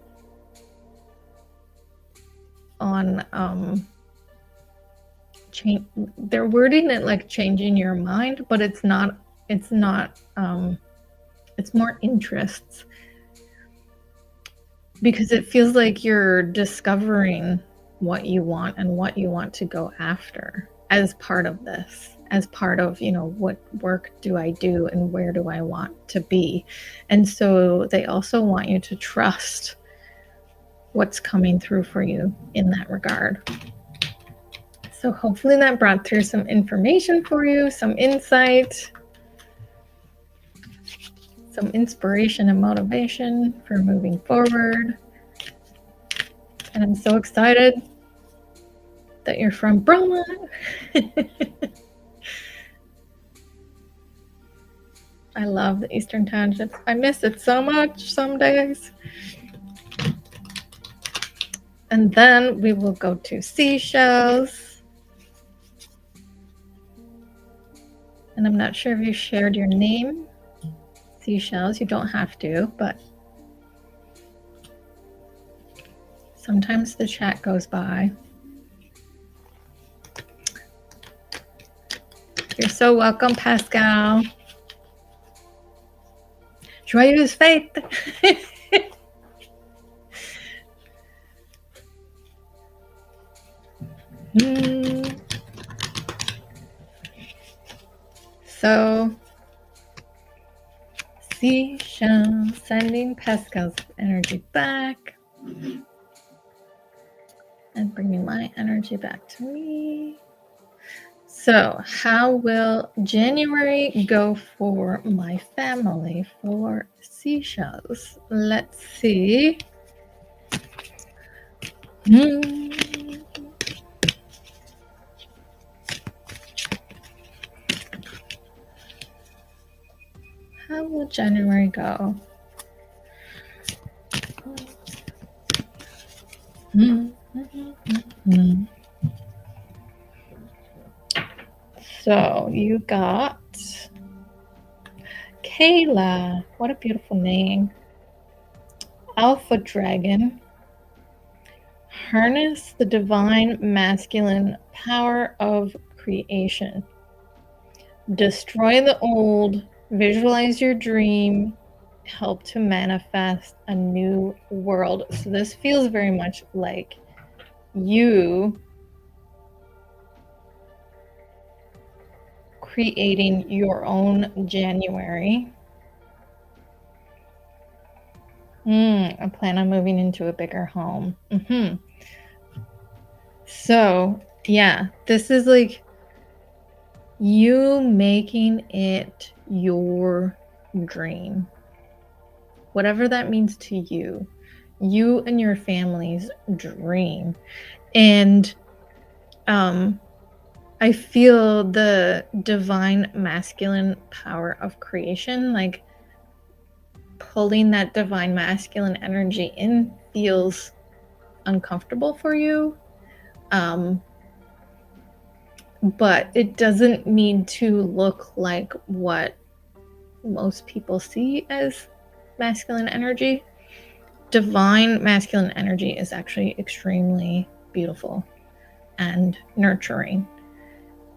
Speaker 1: change. They're wording it like changing your mind, but it's not. It's more interests, because it feels like you're discovering what you want and what you want to go after as part of this, as part of, what work do I do and where do I want to be. And so they also want you to trust what's coming through for you in that regard. So hopefully that brought through some information for you, some insight, some inspiration and motivation for moving forward. And I'm so excited that you're from Broma. I love the Eastern Townships. I miss it so much some days. And then we will go to Seashells. And I'm not sure if you shared your name, Seashells. You don't have to, but sometimes the chat goes by. You're so welcome, Pascal. Joyeuse fête. So, Seashell, sending Pascal's energy back and bringing my energy back to me. So, how will January go for my family for Seashells? Let's see. How will January go? So you got Kayla. What a beautiful name. Alpha Dragon. Harness the divine masculine power of creation. Destroy the old. Visualize your dream. Help to manifest a new world. So this feels very much like you creating your own January. I plan on moving into a bigger home. So, yeah, this is like you making it your dream. Whatever that means to you. You and your family's dream. And I feel the divine masculine power of creation, like pulling that divine masculine energy in feels uncomfortable for you. But it doesn't need to look like what most people see as masculine energy. Divine masculine energy is actually extremely beautiful and nurturing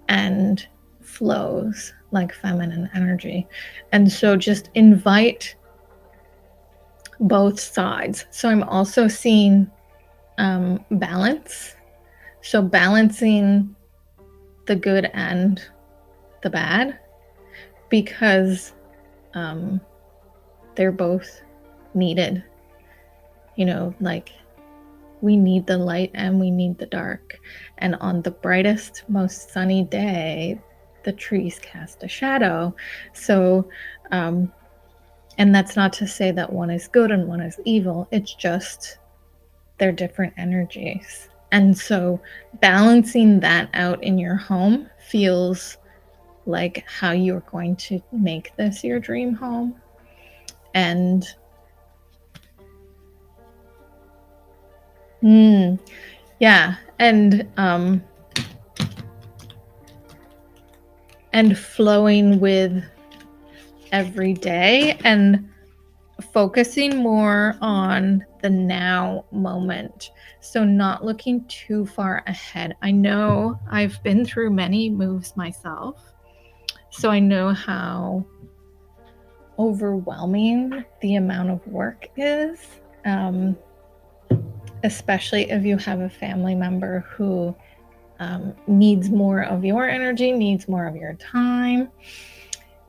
Speaker 1: and flows like feminine energy. And so just invite both sides. So I'm also seeing balance. So balancing the good and the bad, because they're both needed. You know, like we need the light and we need the dark. And on the brightest, most sunny day, the trees cast a shadow. So, and that's not to say that one is good and one is evil. It's just they're different energies. And so balancing that out in your home feels like how you're going to make this your dream home. And yeah, and flowing with every day and focusing more on the now moment. So not looking too far ahead. I know I've been through many moves myself, so I know how overwhelming the amount of work is, especially if you have a family member who needs more of your energy, needs more of your time.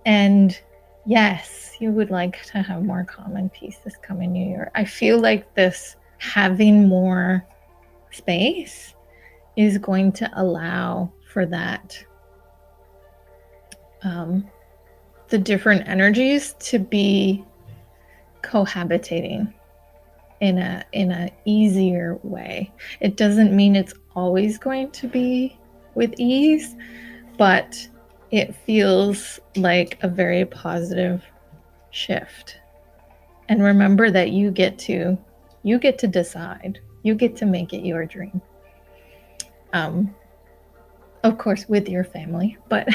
Speaker 1: And yes, you would like to have more calm and peace this coming new year. I feel like this having more space is going to allow for that, the different energies to be cohabitating in a easier way. It doesn't mean it's always going to be with ease, but it feels like a very positive shift. And remember that you get to decide. You get to make it your dream. Of course, with your family, but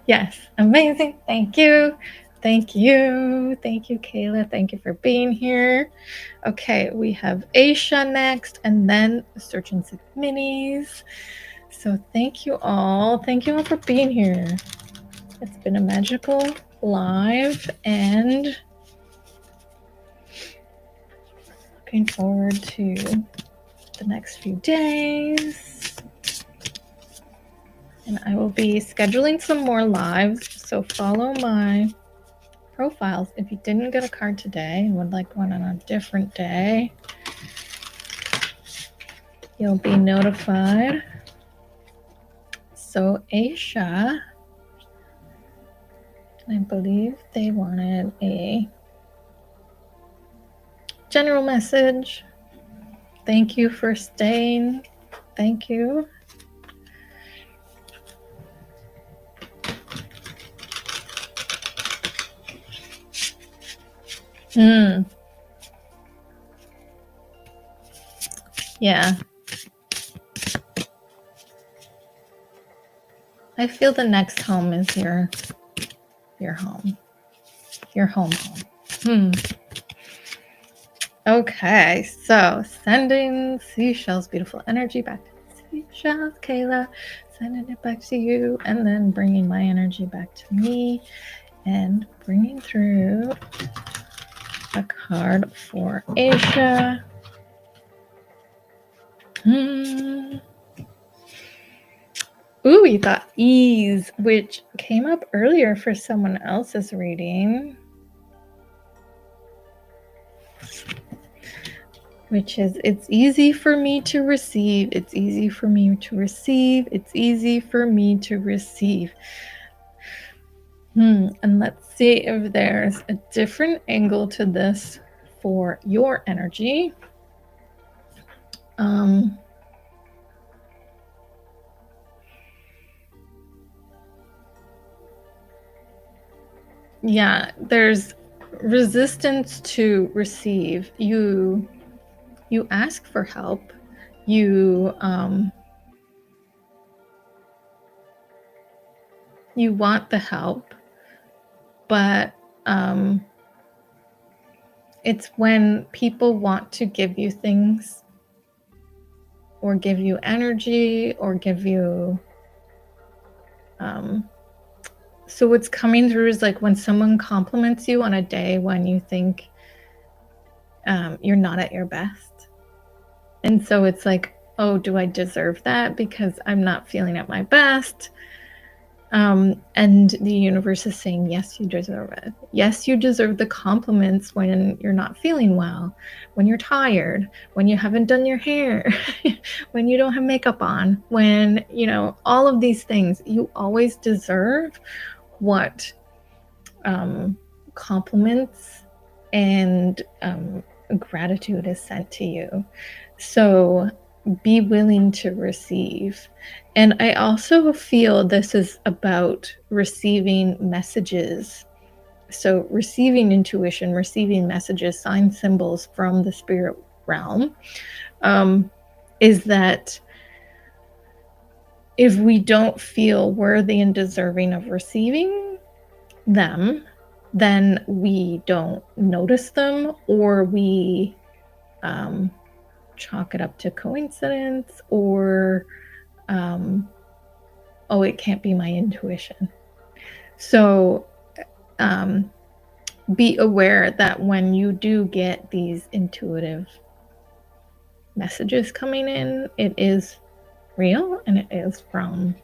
Speaker 1: yes, amazing. Thank you. Thank you. Thank you, Kayla. Thank you for being here. Okay, we have Aisha next, and then Search and Seek Minis. So thank you all. Thank you all for being here. It's been a magical live, and looking forward to the next few days. And I will be scheduling some more lives, so follow my profiles if you didn't get a card today and would like one on a different day. You'll be notified. So Aisha, I believe they wanted a general message. Thank you for staying. Thank you. Yeah. I feel the next home is your home. Your home. Okay, so sending seashells, beautiful energy back to the seashells, Kayla. Sending it back to you, and then bringing my energy back to me, and bringing through a card for Aisha. Ooh, we thought ease, which came up earlier for someone else's reading. Which is, it's easy for me to receive. It's easy for me to receive. It's easy for me to receive. And let's see if there's a different angle to this for your energy. Yeah, there's resistance to receive. You ask for help. You want the help, but it's when people want to give you things or give you energy or give you so what's coming through is like when someone compliments you on a day when you think you're not at your best. And so it's like, oh, do I deserve that because I'm not feeling at my best? And the universe is saying, yes, you deserve it. Yes, you deserve the compliments when you're not feeling well, when you're tired, when you haven't done your hair, when you don't have makeup on, when, all of these things. You always deserve what compliments and gratitude is sent to you. So be willing to receive. And I also feel this is about receiving messages. So receiving intuition, receiving messages, signs, symbols from the spirit realm, is that if we don't feel worthy and deserving of receiving them, then we don't notice them, or we chalk it up to coincidence, or it can't be my intuition. So be aware that when you do get these intuitive messages coming in, it is real and it is from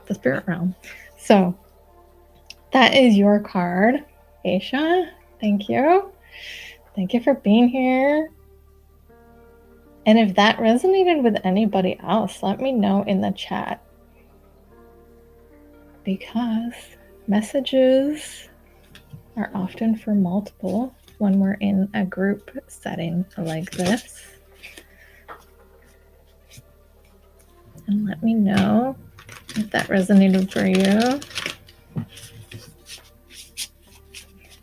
Speaker 1: the spirit realm. So that is your card, Aisha. Thank you. Thank you for being here. And if that resonated with anybody else, let me know in the chat. Because messages are often for multiple when we're in a group setting like this. And let me know if that resonated for you.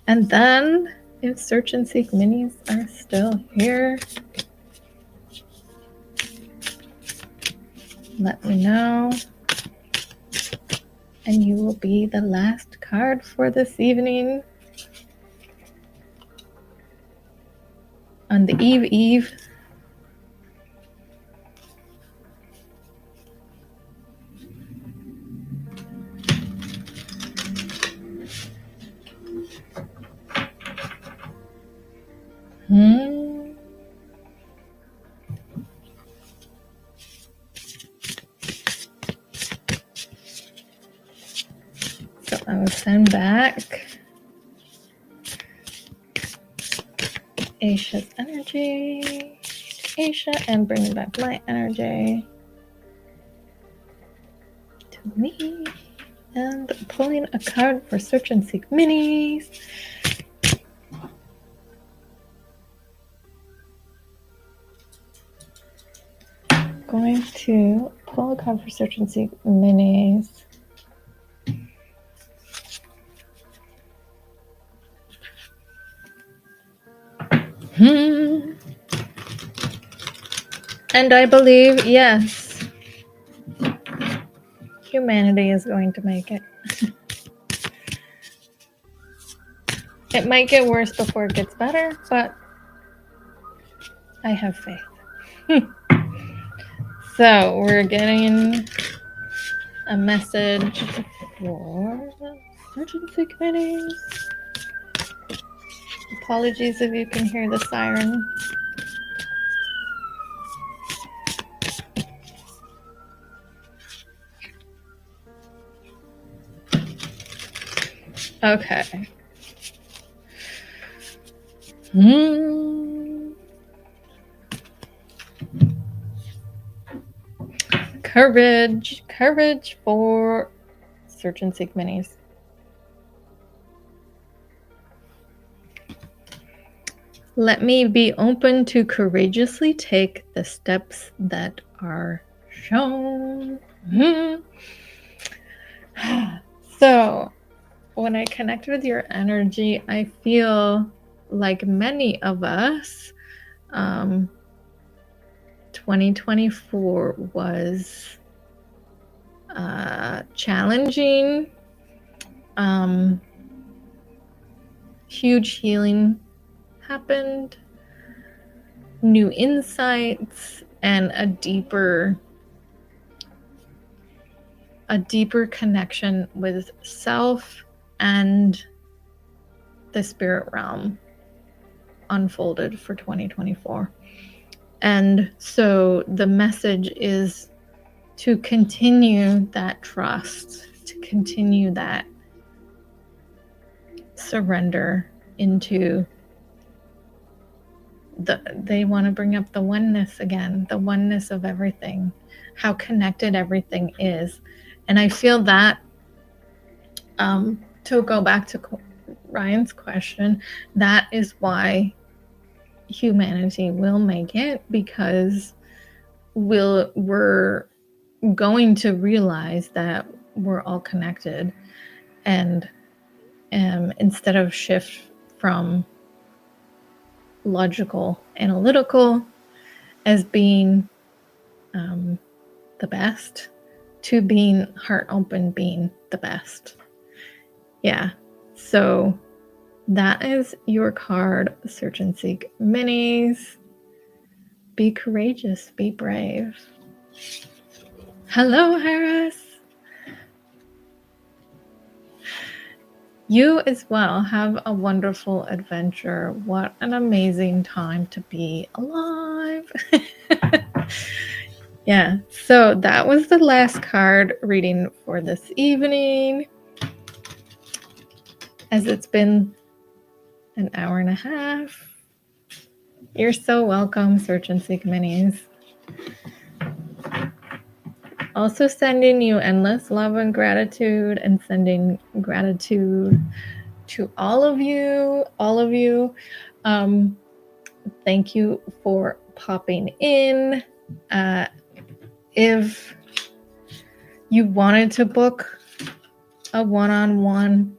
Speaker 1: And then, if Search and Seek minis are still here, let me know. And you will be the last card for this evening. On the eve. So I will send back Aisha's energy to Aisha and bring back my energy to me. And pulling a card for Search and Seek minis. Going to pull a card for Search and Seek minis. And I believe, yes, humanity is going to make it. It might get worse before it gets better, but I have faith. So we're getting a message for Search and Seek minis. Apologies if you can hear the siren. Okay. Courage for Search and Seek Minis. Let me be open to courageously take the steps that are shown. So, when I connect with your energy, I feel like many of us, 2024 was challenging. Huge healing happened, new insights, and a deeper connection with self and the spirit realm unfolded for 2024. And so the message is to continue that trust, to continue that surrender into they want to bring up the oneness again, the oneness of everything, how connected everything is. And I feel that, to go back to Ryan's question, that is why humanity will make it, because we're going to realize that we're all connected, and instead of shift from logical, analytical as being the best, to being heart open, being the best. Yeah. So that is your card, Search and Seek Minis. Be courageous, be brave. Hello, Harris. You as well have a wonderful adventure. What an amazing time to be alive. Yeah, so that was the last card reading for this evening, as it's been an hour and a half. You're so welcome, Search and Seek Minis. Also sending you endless love and gratitude, and sending gratitude to all of you. Thank you for popping in. If you wanted to book a one-on-one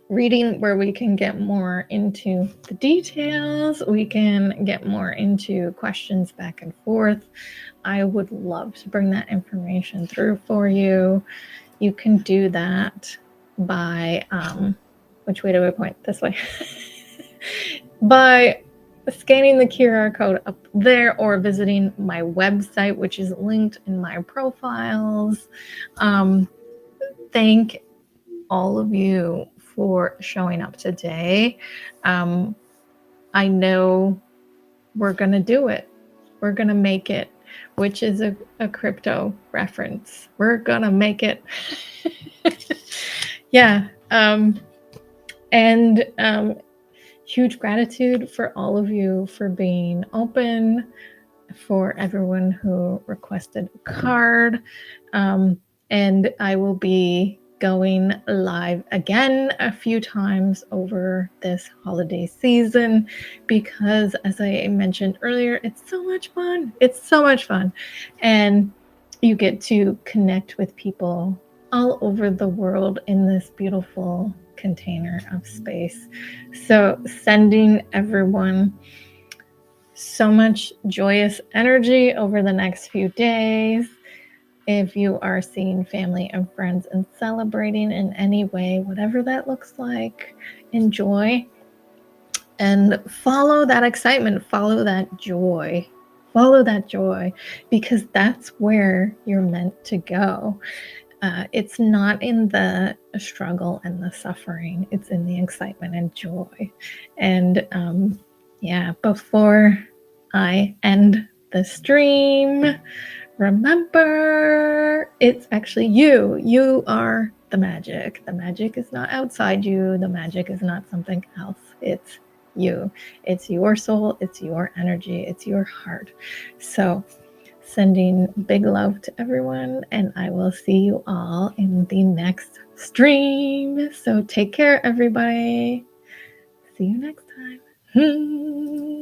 Speaker 1: reading where we can get more into the details, we can get more into questions back and forth, I would love to bring that information through for you. You can do that by, which way do I point? This way. By scanning the QR code up there, or visiting my website, which is linked in my profiles. Thank all of you for showing up today. I know we're going to do it. We're going to make it, which is a crypto reference. We're going to make it. Yeah. And huge gratitude for all of you for being open, for everyone who requested a card. And I will be going live again a few times over this holiday season, because as I mentioned earlier, it's so much fun. It's so much fun. And you get to connect with people all over the world in this beautiful container of space. So sending everyone so much joyous energy over the next few days. If you are seeing family and friends and celebrating in any way, whatever that looks like, enjoy and follow that excitement, follow that joy, because that's where you're meant to go. It's not in the struggle and the suffering, it's in the excitement and joy. And before I end the stream, remember, it's actually you. You are the magic. The magic is not outside you. The magic is not something else. It's you. It's your soul. It's your energy. It's your heart. So, sending big love to everyone, and I will see you all in the next stream. So, take care, everybody. See you next time.